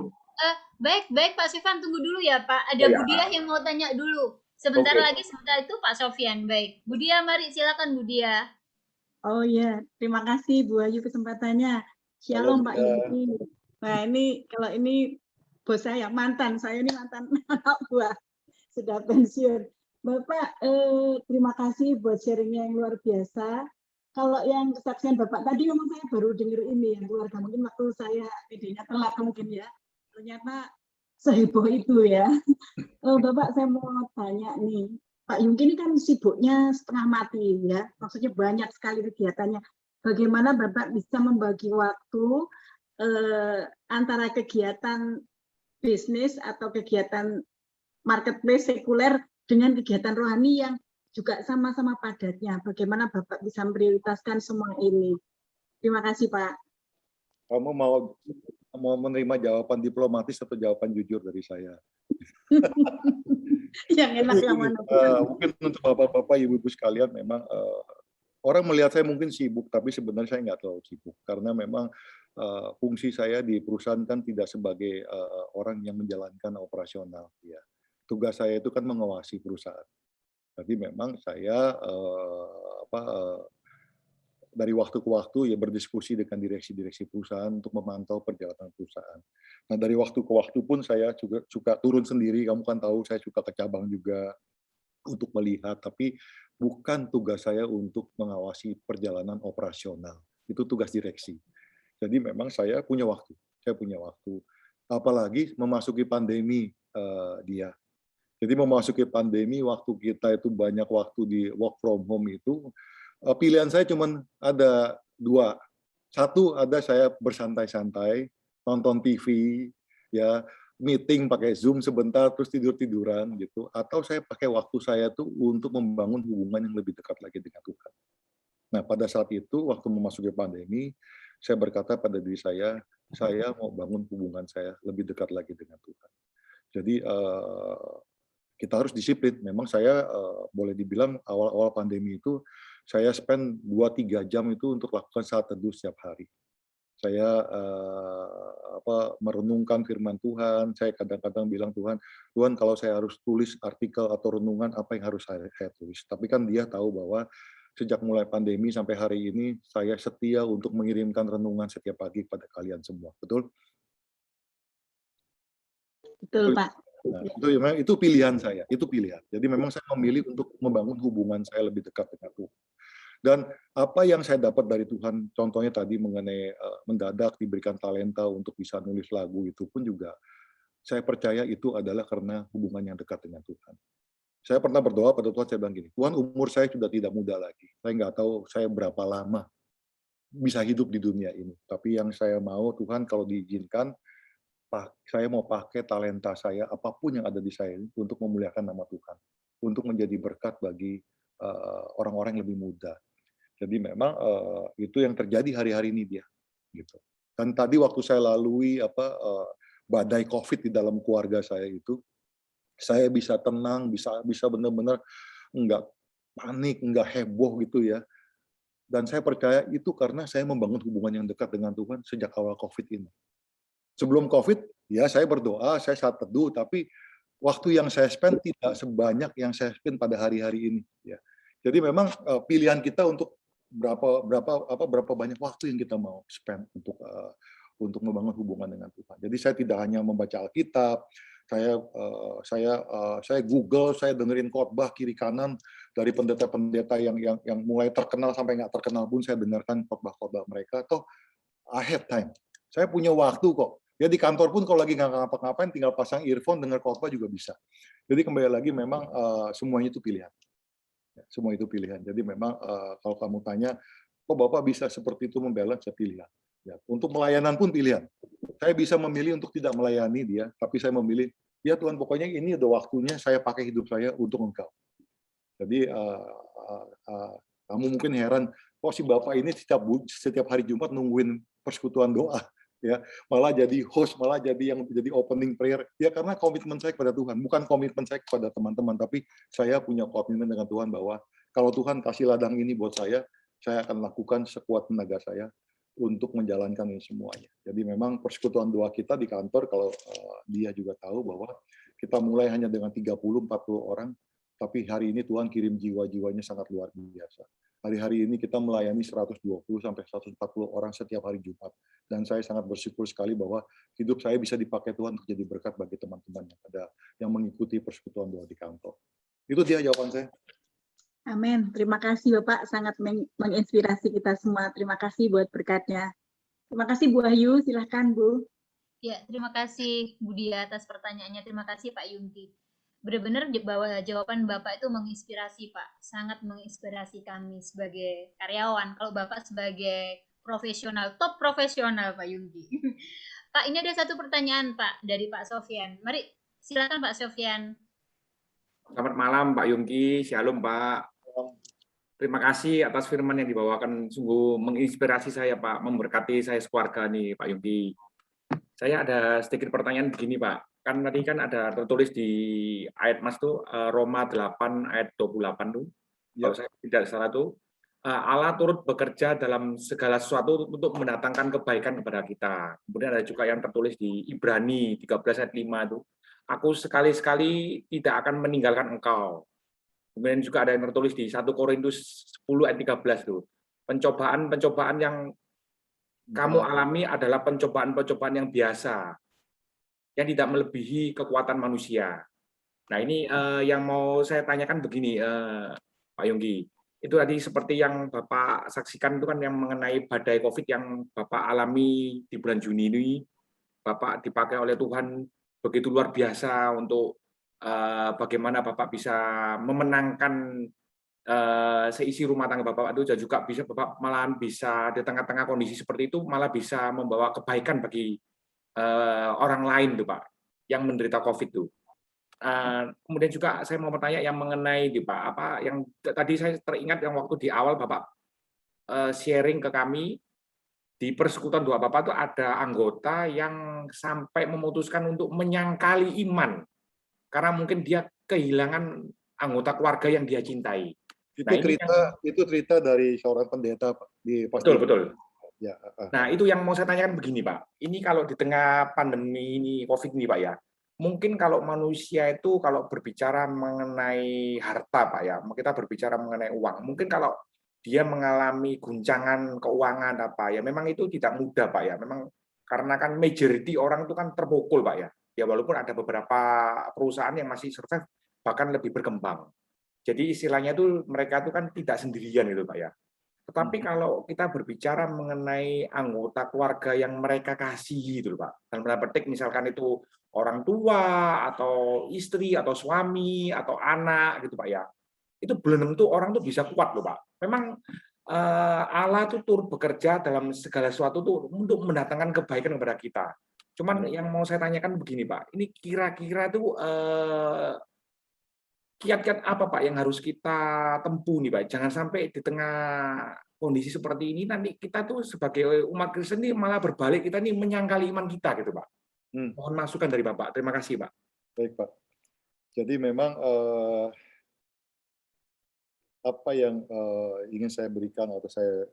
Baik Pak Sofyan, tunggu dulu ya Pak. Ada Budia yang mau tanya dulu. Sebentar lagi, sebentar itu Pak Sofyan. Baik, Budia, mari silakan Budia. Oh ya, terima kasih Bu Ayu kesempatannya. Shalom Pak Yungki. Nah ini kalau ini bos saya mantan ini mantan anak buah sudah pensiun. Bapak terima kasih buat sharingnya yang luar biasa. Kalau yang kesaksian Bapak tadi memang saya baru dengar ini yang keluarga, mungkin waktu saya videonya telat mungkin ya. Ternyata seheboh itu ya. Bapak saya mau tanya nih. Pak Yungki ini kan sibuknya setengah mati ya, maksudnya banyak sekali kegiatannya. Bagaimana Bapak bisa membagi waktu antara kegiatan bisnis atau kegiatan marketplace sekuler dengan kegiatan rohani yang juga sama-sama padatnya. Bagaimana Bapak bisa memprioritaskan semua ini? Terima kasih, Pak. Kamu mau menerima jawaban diplomatis atau jawaban jujur dari saya? Yang enak yang mana? Mungkin untuk bapak-bapak, ibu-ibu sekalian, memang orang melihat saya mungkin sibuk, tapi sebenarnya saya nggak terlalu sibuk karena memang fungsi saya di perusahaan kan tidak sebagai orang yang menjalankan operasional. Ya, tugas saya itu kan mengawasi perusahaan. Jadi memang saya dari waktu ke waktu ya berdiskusi dengan direksi-direksi perusahaan untuk memantau perjalanan perusahaan. Nah, dari waktu ke waktu pun saya juga suka turun sendiri. Kamu kan tahu saya suka ke cabang juga untuk melihat, tapi bukan tugas saya untuk mengawasi perjalanan operasional. Itu tugas direksi. Jadi memang saya punya waktu. Saya punya waktu. Apalagi memasuki pandemi dia. Jadi memasuki pandemi, waktu kita itu banyak waktu di work from home itu, pilihan saya cuma ada dua. Satu, ada saya bersantai-santai, nonton TV, ya, meeting pakai Zoom sebentar, terus tidur-tiduran gitu. Atau saya pakai waktu saya tuh untuk membangun hubungan yang lebih dekat lagi dengan Tuhan. Nah, pada saat itu, waktu memasuki pandemi, saya berkata pada diri saya mau bangun hubungan saya lebih dekat lagi dengan Tuhan. Jadi, kita harus disiplin. Memang saya boleh dibilang awal-awal pandemi itu saya spend 2-3 jam itu untuk lakukan saat teduh setiap hari. Saya merenungkan firman Tuhan. Saya kadang-kadang bilang Tuhan kalau saya harus tulis artikel atau renungan apa yang harus saya tulis. Tapi kan Dia tahu bahwa sejak mulai pandemi sampai hari ini saya setia untuk mengirimkan renungan setiap pagi kepada kalian semua. Betul? Betul, Pak. Nah, itu pilihan saya, itu pilihan. Jadi memang saya memilih untuk membangun hubungan saya lebih dekat dengan Tuhan. Dan apa yang saya dapat dari Tuhan, contohnya tadi mengenai mendadak diberikan talenta untuk bisa nulis lagu, itu pun juga saya percaya itu adalah karena hubungan yang dekat dengan Tuhan. Saya pernah berdoa pada Tuhan, saya bilang gini, Tuhan, umur saya sudah tidak muda lagi. Saya nggak tahu saya berapa lama bisa hidup di dunia ini. Tapi yang saya mau, Tuhan, kalau diizinkan, saya mau pakai talenta saya, apapun yang ada di saya ini, untuk memuliakan nama Tuhan, untuk menjadi berkat bagi orang-orang yang lebih muda. Jadi memang itu yang terjadi hari-hari ini dia. Gitu. Dan tadi waktu saya lalui badai COVID di dalam keluarga saya itu, saya bisa tenang, bisa benar-benar nggak panik, nggak heboh gitu ya. Dan saya percaya itu karena saya membangun hubungan yang dekat dengan Tuhan sejak awal COVID ini. Sebelum COVID, ya saya berdoa, saya saat teduh, tapi waktu yang saya spend tidak sebanyak yang saya spend pada hari-hari ini. Ya. Jadi memang pilihan kita untuk berapa banyak waktu yang kita mau spend untuk membangun hubungan dengan Tuhan. Jadi saya tidak hanya membaca Alkitab, saya Google, saya dengerin khotbah kiri kanan dari pendeta-pendeta yang mulai terkenal sampai nggak terkenal pun saya dengarkan khotbah-khotbah mereka. Toh I have time. Saya punya waktu kok. Ya di kantor pun kalau lagi nggak ngapa-ngapain, tinggal pasang earphone, dengar khotbah juga bisa. Jadi kembali lagi memang semuanya itu pilihan. Semua itu pilihan. Jadi memang kalau kamu tanya, kok Bapak bisa seperti itu membalance, ya pilihan. Ya, untuk melayanan pun pilihan. Saya bisa memilih untuk tidak melayani dia, tapi saya memilih, ya Tuhan pokoknya ini udah waktunya saya pakai hidup saya untuk Engkau. Jadi kamu mungkin heran, kok si Bapak ini setiap hari Jumat nungguin persekutuan doa. Ya, malah jadi host, malah jadi yang jadi opening prayer. Ya karena komitmen saya kepada Tuhan, bukan komitmen saya kepada teman-teman, tapi saya punya komitmen dengan Tuhan bahwa kalau Tuhan kasih ladang ini buat saya akan lakukan sekuat tenaga saya untuk menjalankan ini semuanya. Jadi memang persekutuan doa kita di kantor, kalau dia juga tahu bahwa kita mulai hanya dengan 30-40 orang, tapi hari ini Tuhan kirim jiwa-jiwanya sangat luar biasa. Hari-hari ini kita melayani 120 sampai 140 orang setiap hari Jumat. Dan saya sangat bersyukur sekali bahwa hidup saya bisa dipakai Tuhan untuk jadi berkat bagi teman-teman yang mengikuti persekutuan doa di kantor. Itu dia jawaban saya. Amin. Terima kasih Bapak, sangat menginspirasi kita semua. Terima kasih buat berkatnya. Terima kasih Bu Ayu, silahkan Bu. Ya, terima kasih Bu Dia atas pertanyaannya. Terima kasih Pak Yungki. Benar-benar bahwa jawaban Bapak itu menginspirasi Pak, sangat menginspirasi kami sebagai karyawan. Kalau Bapak sebagai profesional, top profesional Pak Yungki. Pak, ini ada satu pertanyaan Pak dari Pak Sofyan. Mari silakan Pak Sofyan. Selamat malam Pak Yungki, Shalom Pak. Terima kasih atas firman yang dibawakan, sungguh menginspirasi saya Pak, memberkati saya sekeluarga nih Pak Yungki. Saya ada sedikit pertanyaan begini Pak, kan tadi kan ada tertulis di ayat Mas tuh Roma 8 ayat 28 tuh, kalau saya tidak salah tuh, Allah turut bekerja dalam segala sesuatu untuk mendatangkan kebaikan kepada kita. Kemudian ada juga yang tertulis di Ibrani 13 ayat 5 tuh, aku sekali-sekali tidak akan meninggalkan engkau. Kemudian juga ada yang tertulis di 1 Korintus 10 ayat 13 tuh. Pencobaan-pencobaan yang kamu alami adalah pencobaan-pencobaan yang biasa, yang tidak melebihi kekuatan manusia. Nah ini yang mau saya tanyakan begini, Pak Yonggi. Itu tadi seperti yang Bapak saksikan itu kan yang mengenai badai COVID yang Bapak alami di bulan Juni ini, Bapak dipakai oleh Tuhan begitu luar biasa untuk bagaimana Bapak bisa memenangkan seisi rumah tangga Bapak itu, dan juga bisa Bapak malahan bisa di tengah-tengah kondisi seperti itu malah bisa membawa kebaikan bagi orang lain tuh Pak yang menderita COVID itu. Kemudian juga saya mau bertanya yang mengenai di Pak, apa yang tadi saya teringat yang waktu di awal Bapak sharing ke kami di persekutuan doa Bapak itu ada anggota yang sampai memutuskan untuk menyangkali iman karena mungkin dia kehilangan anggota keluarga yang dia cintai. Itu cerita dari seorang pendeta Pak, di Betul. Ya. Nah, itu yang mau saya tanyakan begini, Pak. Ini kalau di tengah pandemi ini COVID ini, Pak ya. Mungkin kalau manusia itu kalau berbicara mengenai harta, Pak ya, kita berbicara mengenai uang. Mungkin kalau dia mengalami guncangan keuangan apa ya, memang itu tidak mudah, Pak ya. Memang karena kan majority orang itu kan terpukul, Pak ya. Ya walaupun ada beberapa perusahaan yang masih survive bahkan lebih berkembang. Jadi istilahnya itu mereka itu kan tidak sendirian itu Pak ya. Tetapi kalau kita berbicara mengenai anggota keluarga yang mereka kasihi gitu Pak. Dalam tanda petik misalkan itu orang tua atau istri atau suami atau anak gitu Pak ya. Itu belum tentu orang tuh bisa kuat loh Pak. Memang Allah tuh turut bekerja dalam segala sesuatu tuh untuk mendatangkan kebaikan kepada kita. Cuman yang mau saya tanyakan begini Pak, ini kira-kira tuh kiat-kiat apa Pak yang harus kita tempuh nih Pak? Jangan sampai di tengah kondisi seperti ini nanti kita tuh sebagai umat Kristen ini malah berbalik, kita nih menyangkali iman kita gitu Pak. Mohon masukan dari Bapak. Terima kasih Pak. Baik Pak. Jadi memang apa yang ingin saya berikan atau saya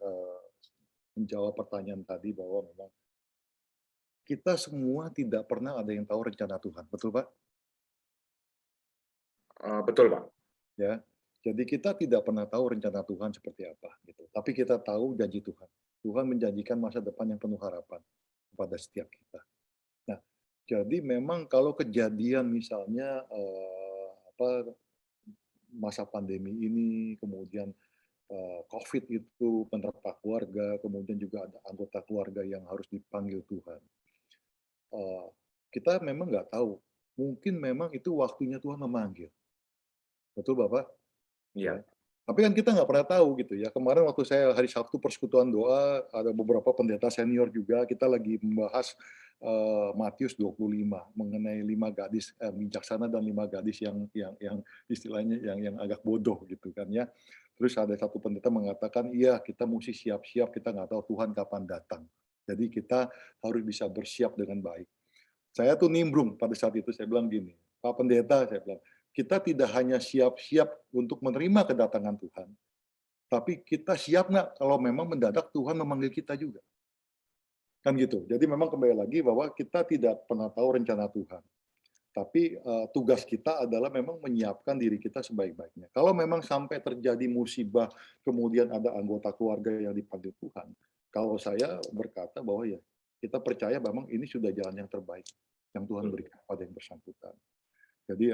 menjawab pertanyaan tadi bahwa memang kita semua tidak pernah ada yang tahu rencana Tuhan, betul Pak? Betul Pak. Ya, jadi kita tidak pernah tahu rencana Tuhan seperti apa, gitu. Tapi kita tahu janji Tuhan. Tuhan menjanjikan masa depan yang penuh harapan kepada setiap kita. Nah, jadi memang kalau kejadian misalnya masa pandemi ini, kemudian COVID itu menerpa keluarga, kemudian juga ada anggota keluarga yang harus dipanggil Tuhan. Kita memang nggak tahu. Mungkin memang itu waktunya Tuhan memanggil. Betul Bapak? Iya. Tapi kan kita nggak pernah tahu gitu ya. Kemarin waktu saya hari Sabtu persekutuan doa, ada beberapa pendeta senior juga, kita lagi membahas Matius 25 mengenai 5 gadis bijaksana dan 5 gadis yang istilahnya yang agak bodoh gitu kan ya. Terus ada satu pendeta mengatakan, iya kita mesti siap-siap, kita nggak tahu Tuhan kapan datang. Jadi kita harus bisa bersiap dengan baik. Saya tuh nimbrung pada saat itu, saya bilang gini, Pak Pendeta, saya bilang, kita tidak hanya siap-siap untuk menerima kedatangan Tuhan, tapi kita siap nggak kalau memang mendadak Tuhan memanggil kita juga. Kan gitu. Jadi memang kembali lagi bahwa kita tidak pernah tahu rencana Tuhan. Tapi tugas kita adalah memang menyiapkan diri kita sebaik-baiknya. Kalau memang sampai terjadi musibah, kemudian ada anggota keluarga yang dipanggil Tuhan, kalau saya berkata bahwa ya kita percaya memang ini sudah jalan yang terbaik yang Tuhan berikan pada yang bersangkutan. Jadi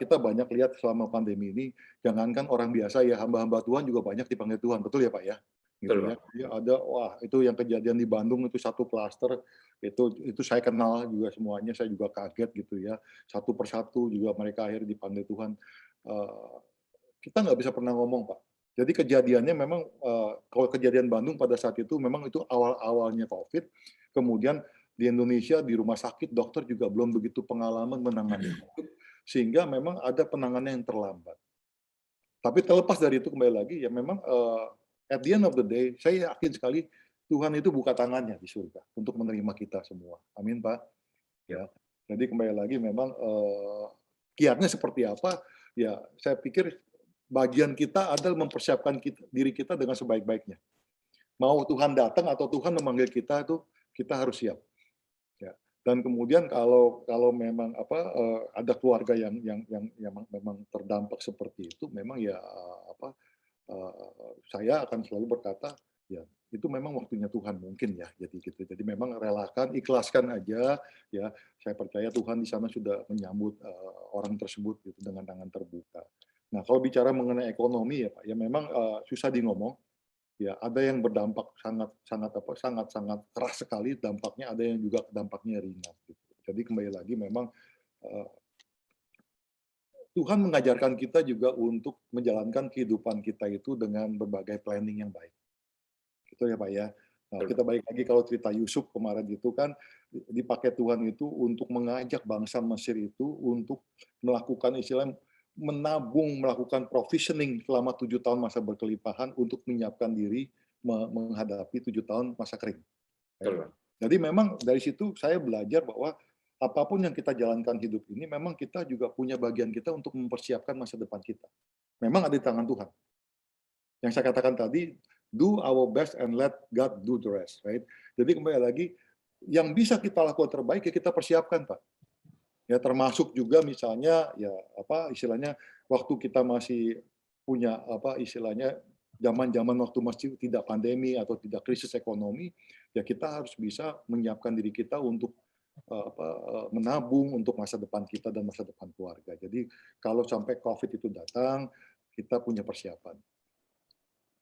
kita banyak lihat selama pandemi ini, jangankan orang biasa ya, hamba-hamba Tuhan juga banyak dipanggil Tuhan, betul ya Pak ya? Gitu ya. Jadi ada, wah itu yang kejadian di Bandung itu satu klaster, itu saya kenal juga semuanya, saya juga kaget gitu ya. Satu persatu juga mereka akhirnya dipanggil Tuhan. Kita nggak bisa pernah ngomong Pak. Jadi kejadiannya memang, kalau kejadian Bandung pada saat itu memang itu awal-awalnya COVID, kemudian Di Indonesia, di rumah sakit, dokter juga belum begitu pengalaman menangani COVID, sehingga memang ada penanganan yang terlambat. Tapi terlepas dari itu, kembali lagi, ya memang at the end of the day, saya yakin sekali Tuhan itu buka tangannya di surga untuk menerima kita semua. Amin, Pak. Ya. Jadi kembali lagi memang kiatnya seperti apa, ya saya pikir bagian kita adalah mempersiapkan diri kita dengan sebaik-baiknya. Mau Tuhan datang atau Tuhan memanggil kita, itu kita harus siap. Ya. Dan kemudian kalau memang ada keluarga yang memang terdampak seperti itu, memang ya saya akan selalu berkata, ya itu memang waktunya Tuhan mungkin ya, jadi gitu. Jadi memang relakan, ikhlaskan aja, ya. Saya percaya Tuhan di sana sudah menyambut orang tersebut gitu dengan tangan terbuka. Nah, kalau bicara mengenai ekonomi ya Pak, ya memang susah di ngomong. Ya, ada yang berdampak sangat keras sekali dampaknya, ada yang juga dampaknya ringan. Gitu. Jadi kembali lagi memang Tuhan mengajarkan kita juga untuk menjalankan kehidupan kita itu dengan berbagai planning yang baik. Gitu ya Pak ya. Nah, kita balik lagi kalau cerita Yusuf kemarin itu kan dipakai Tuhan itu untuk mengajak bangsa Mesir itu untuk melakukan istilah menabung, melakukan provisioning selama 7 tahun masa berkelimpahan untuk menyiapkan diri menghadapi 7 tahun masa kering. Betul. Jadi memang dari situ saya belajar bahwa apapun yang kita jalankan hidup ini, memang kita juga punya bagian kita untuk mempersiapkan masa depan kita. Memang ada di tangan Tuhan. Yang saya katakan tadi, do our best and let God do the rest, right? Jadi kembali lagi, yang bisa kita lakukan terbaik ya kita persiapkan, Pak. Ya termasuk juga misalnya ya istilahnya waktu kita masih punya istilahnya zaman-zaman waktu masih tidak pandemi atau tidak krisis ekonomi, ya kita harus bisa menyiapkan diri kita untuk menabung untuk masa depan kita dan masa depan keluarga. Jadi kalau sampai COVID itu datang, kita punya persiapan.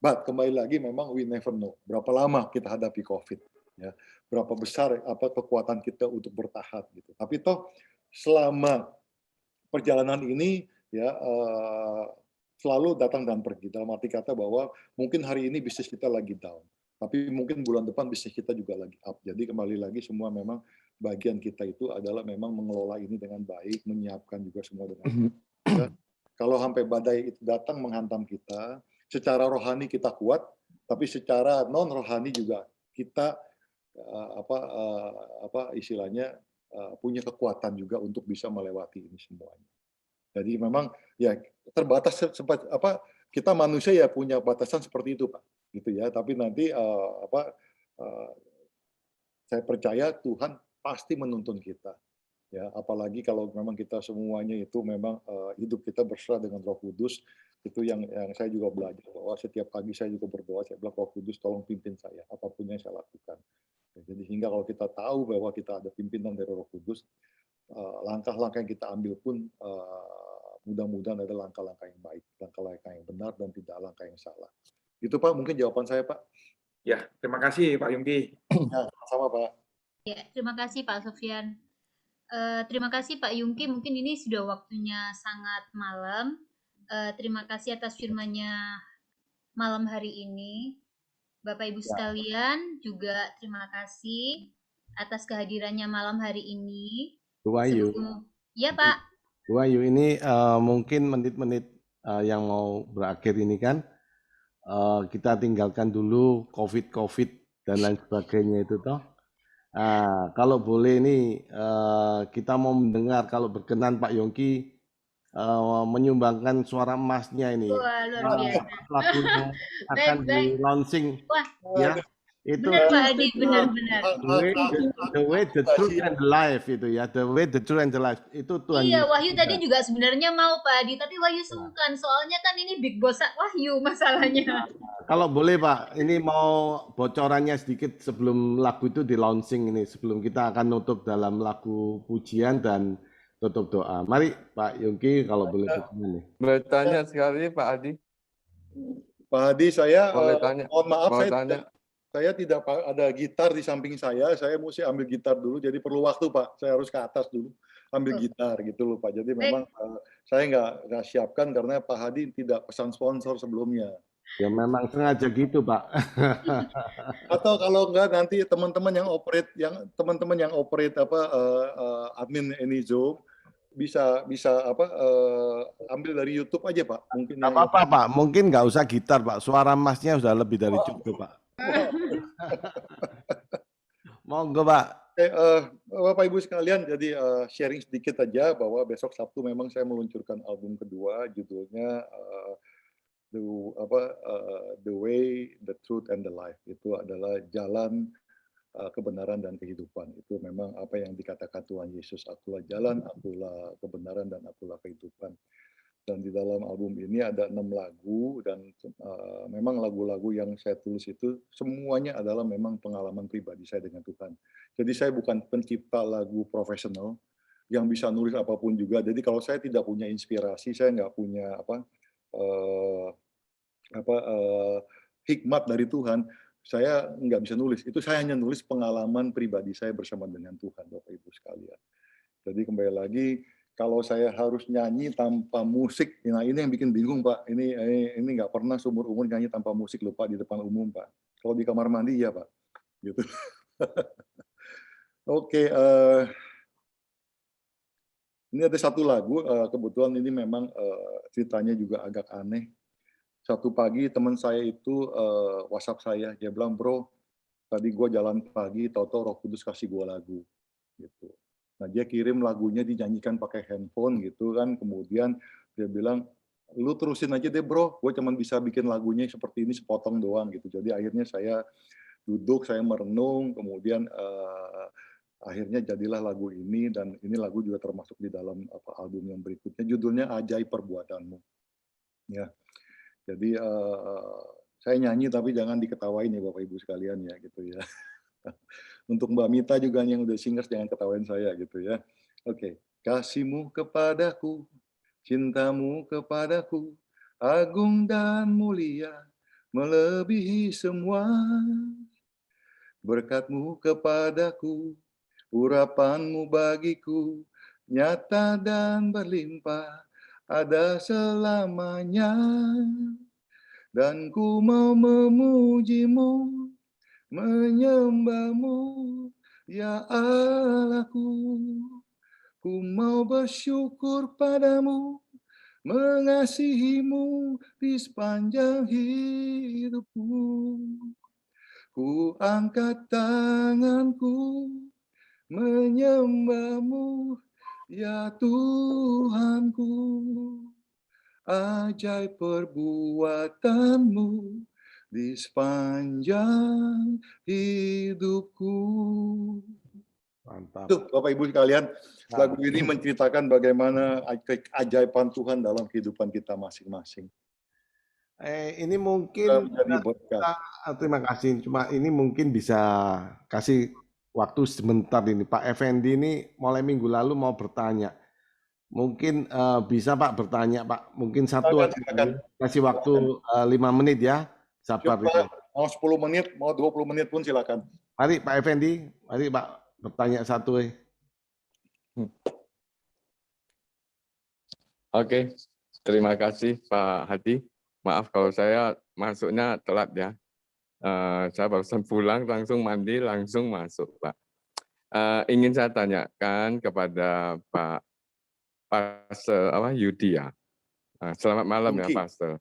But kembali lagi memang we never know berapa lama kita hadapi COVID, ya berapa besar kekuatan kita untuk bertahan gitu. Tapi toh selama perjalanan ini ya selalu datang dan pergi. Dalam arti kata bahwa mungkin hari ini bisnis kita lagi down, tapi mungkin bulan depan bisnis kita juga lagi up. Jadi kembali lagi semua memang bagian kita itu adalah memang mengelola ini dengan baik, menyiapkan juga semua dengan baik. Ya, kalau sampai badai itu datang menghantam kita, secara rohani kita kuat, tapi secara non rohani juga kita istilahnya punya kekuatan juga untuk bisa melewati ini semuanya. Jadi memang ya terbatas kita manusia ya punya batasan seperti itu Pak, gitu ya. Tapi nanti saya percaya Tuhan pasti menuntun kita. Ya, apalagi kalau memang kita semuanya itu memang hidup kita berserah dengan Roh Kudus, itu yang saya juga belajar bahwa setiap pagi saya juga berdoa, saya bilang Roh Kudus tolong pimpin saya apapun yang saya lakukan. Jadi hingga kalau kita tahu bahwa kita ada pimpinan dari Roh Kudus, langkah-langkah yang kita ambil pun mudah-mudahan ada langkah-langkah yang baik, langkah-langkah yang benar dan tidak langkah yang salah. Itu Pak, mungkin jawaban saya Pak. Ya, terima kasih Pak Yungki. Ya, sama Pak. Ya, terima kasih Pak Sofyan. Terima kasih Pak Yungki, mungkin ini sudah waktunya sangat malam. Terima kasih atas firman-Nya malam hari ini. Bapak Ibu sekalian, juga terima kasih atas kehadirannya malam hari ini. Bu Ayu. Ya Pak. Bu Ayu, ini mungkin menit-menit yang mau berakhir ini kan, kita tinggalkan dulu COVID dan lain sebagainya itu toh. Kalau boleh ini kita mau mendengar kalau berkenan Pak Yongki menyumbangkan suara emasnya ini. Wah, luar biasa. Lagunya akan di launching. Wah, ya. Itu benar Pak Adi, benar-benar. The way the truth and the life itu ya, the way the truth and the life itu Tuhan. Iya, Wahyu tadi juga sebenarnya mau Pak Adi, tapi Wahyu sungkan soalnya kan ini big boss Wahyu masalahnya. Kalau boleh Pak, ini mau bocorannya sedikit sebelum lagu itu di launching ini, sebelum kita akan nutup dalam lagu pujian dan tutup doa. Mari Pak Yongki kalau boleh begini. Bertanya sekali Pak Adi. Pak Adi, saya mohon maaf saya tidak ada gitar di samping saya mesti ambil gitar dulu, jadi perlu waktu Pak, saya harus ke atas dulu ambil gitar gitu loh Pak. Jadi memang saya nggak siapkan karena Pak Hadi tidak pesan sponsor sebelumnya. Ya memang sengaja gitu, Pak. Atau kalau enggak nanti teman-teman yang operate apa admin ini Zoom bisa apa ambil dari YouTube aja Pak. Mungkin Nggak yang apa-apa, Pak. Mungkin nggak usah gitar, Pak. Suara Masnya sudah lebih dari Wah, cukup, Pak. wah. Monggo, Pak. Oke, Bapak Ibu sekalian, jadi sharing sedikit aja bahwa besok Sabtu memang saya meluncurkan album kedua, judulnya The Way, the Truth, and the Life. Itu adalah jalan, kebenaran dan kehidupan. Itu memang apa yang dikatakan Tuhan Yesus, akulah jalan, akulah kebenaran, dan akulah kehidupan. Dan di dalam album ini ada 6 lagu dan memang lagu-lagu yang saya tulis itu semuanya adalah memang pengalaman pribadi saya dengan Tuhan. Jadi saya bukan pencipta lagu profesional yang bisa nulis apapun juga. Jadi kalau saya tidak punya inspirasi, saya nggak punya eh, hikmat dari Tuhan, saya nggak bisa nulis. Itu saya hanya nulis pengalaman pribadi saya bersama dengan Tuhan, Bapak Ibu sekalian. Jadi kembali lagi, kalau saya harus nyanyi tanpa musik, nah ini yang bikin bingung Pak. Ini nggak pernah seumur umur nyanyi tanpa musik loh Pak di depan umum Pak. Kalau di kamar mandi ya Pak. Gitu. Oke, ini ada satu lagu. Kebetulan ini memang ceritanya juga agak aneh. Satu pagi teman saya itu WhatsApp saya, dia bilang bro, tadi gue jalan pagi, tahu-tahu Roh Kudus kasih gue lagu. Gitu. Nah dia kirim lagunya dinyanyikan pakai handphone gitu kan, kemudian dia bilang lu terusin aja deh bro, gue cuma bisa bikin lagunya seperti ini sepotong doang gitu. Jadi akhirnya saya duduk, saya merenung, kemudian akhirnya jadilah lagu ini, dan ini lagu juga termasuk di dalam album yang berikutnya, judulnya Ajaib Perbuatanmu. Ya, jadi saya nyanyi tapi jangan diketawain ya Bapak Ibu sekalian ya gitu ya. Untuk Mbak Mita juga yang udah singers jangan ketawain saya gitu ya. Oke, kasihmu kepadaku, cintamu kepadaku, agung dan mulia, melebihi semua. Berkatmu kepadaku, urapanmu bagiku, nyata dan berlimpah, ada selamanya. Dan ku mau memujimu, menyembahmu, ya Allahku. Ku mau bersyukur padamu, mengasihimu di sepanjang hidupku. Ku angkat tanganku, menyembahmu, ya Tuhanku. Ajaib perbuatanmu di sepanjang hidupku. Mantap. Tuh, Bapak Ibu sekalian, lagu ini menceritakan bagaimana keajaiban Tuhan dalam kehidupan kita masing-masing. Ini mungkin Menjadi berkat. terima kasih. Cuma ini mungkin bisa kasih waktu sebentar ini. Pak Effendi ini mulai minggu lalu mau bertanya. Mungkin bisa Pak bertanya Pak. Mungkin satu Silakan. kasih waktu 5 menit ya. Sabar. Pak, mau 10 menit, mau 20 menit pun silakan. Mari Pak Effendi, mari Pak bertanya satu. Oke, terima kasih Pak Hadi. Maaf kalau saya masuknya telat ya. Saya barusan pulang, langsung mandi, langsung masuk Pak. Ingin saya tanyakan kepada Pak Pastor Yudi ya. Selamat malam ya Pastor.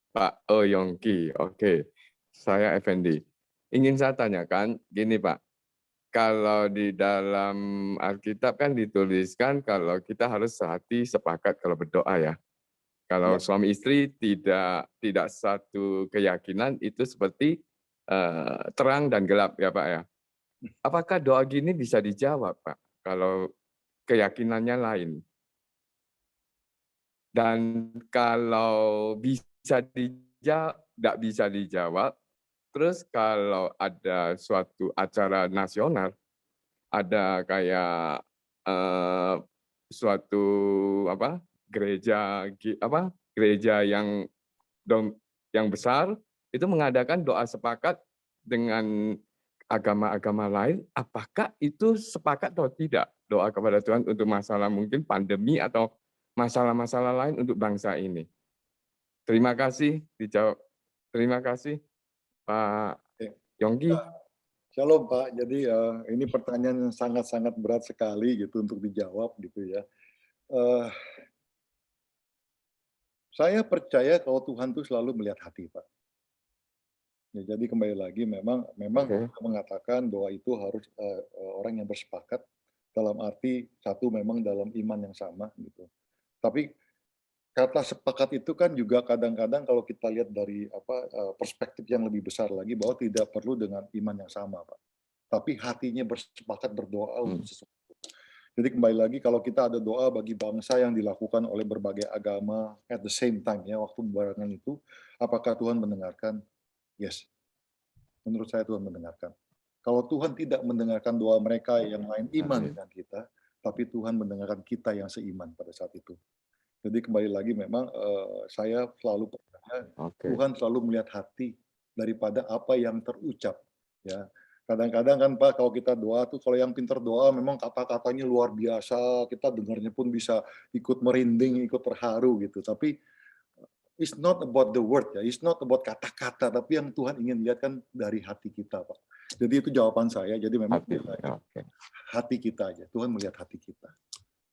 Pak Yongki, oke. Saya Effendi. Ingin saya tanyakan, gini Pak. Kalau di dalam Alkitab kan dituliskan kalau kita harus sehati sepakat kalau berdoa ya. Kalau suami istri tidak satu keyakinan itu seperti terang dan gelap ya Pak ya. Apakah doa gini bisa dijawab Pak kalau keyakinannya lain? Dan kalau bisa dijawab, tidak bisa dijawab, terus kalau ada suatu acara nasional, ada kayak suatu gereja yang besar itu mengadakan doa sepakat dengan agama-agama lain, apakah itu sepakat atau tidak doa kepada Tuhan untuk masalah mungkin pandemi atau masalah-masalah lain untuk bangsa ini? Terima kasih dijawab. Terima kasih Pak Oke. Yongki. Shalom Pak. Jadi ini pertanyaan yang sangat-sangat berat sekali gitu untuk dijawab gitu ya. Saya percaya kalau Tuhan tuh selalu melihat hati Pak. Ya, jadi kembali lagi memang Oke. kita mengatakan bahwa itu harus orang yang bersepakat dalam arti satu memang dalam iman yang sama gitu. Tapi kata sepakat itu kan juga kadang-kadang kalau kita lihat dari perspektif yang lebih besar lagi bahwa tidak perlu dengan iman yang sama Pak. Tapi hatinya bersepakat berdoa untuk sesuatu. Jadi kembali lagi kalau kita ada doa bagi bangsa yang dilakukan oleh berbagai agama at the same time ya waktu barengan itu, apakah Tuhan mendengarkan? Yes. Menurut saya Tuhan mendengarkan. Kalau Tuhan tidak mendengarkan doa mereka yang lain iman dengan kita, tapi Tuhan mendengarkan kita yang seiman pada saat itu. Jadi kembali lagi memang saya selalu percaya Tuhan selalu melihat hati daripada apa yang terucap. Ya, kadang-kadang kan Pak kalau kita doa tuh kalau yang pintar doa memang kata-katanya luar biasa, kita dengarnya pun bisa ikut merinding, ikut terharu gitu. Tapi it's not about the word ya, it's not about kata-kata, tapi yang Tuhan ingin lihat kan dari hati kita Pak. Jadi itu jawaban saya. Jadi memang hati kita aja. Tuhan melihat hati kita.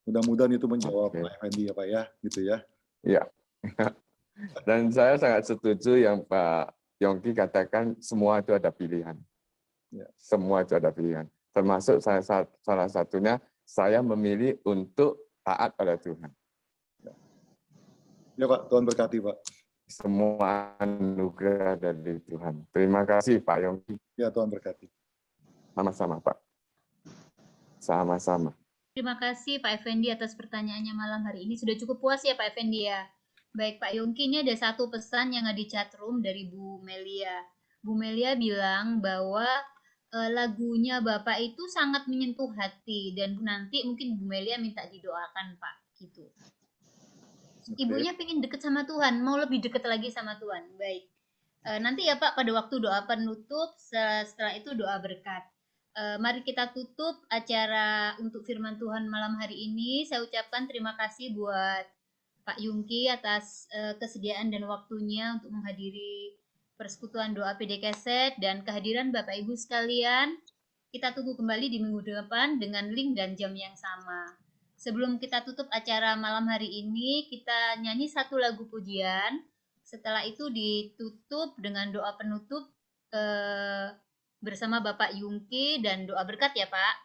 Mudah-mudahan itu menjawab Pak Effendi ya Pak ya, gitu ya. Iya. Dan saya sangat setuju yang Pak Yongki katakan semua itu ada pilihan. Ya. Semua itu ada pilihan. Termasuk salah satunya saya memilih untuk taat pada Tuhan. Ya Pak, Tuhan berkati Pak. Semua anugerah dari Tuhan. Terima kasih Pak Yongki. Ya Tuhan berkati. Sama-sama Pak. Sama-sama. Terima kasih Pak Effendi atas pertanyaannya malam hari ini. Sudah cukup puas ya Pak Effendi ya? Baik Pak Yongki, ini ada satu pesan yang ada di chat room dari Bu Melia. Bu Melia bilang bahwa lagunya Bapak itu sangat menyentuh hati dan nanti mungkin Bu Melia minta didoakan Pak, gitu. Ibunya pengen deket sama Tuhan, mau lebih deket lagi sama Tuhan. Baik. Nanti ya Pak pada waktu doa penutup, setelah itu doa berkat. Mari kita tutup acara untuk firman Tuhan malam hari ini. Saya ucapkan terima kasih buat Pak Yongki atas kesediaan dan waktunya untuk menghadiri persekutuan doa PD Keset dan kehadiran Bapak Ibu sekalian. Kita tunggu kembali di minggu depan dengan link dan jam yang sama. Sebelum kita tutup acara malam hari ini, kita nyanyi satu lagu pujian. Setelah itu ditutup dengan doa penutup bersama Bapak Yongki dan doa berkat ya Pak.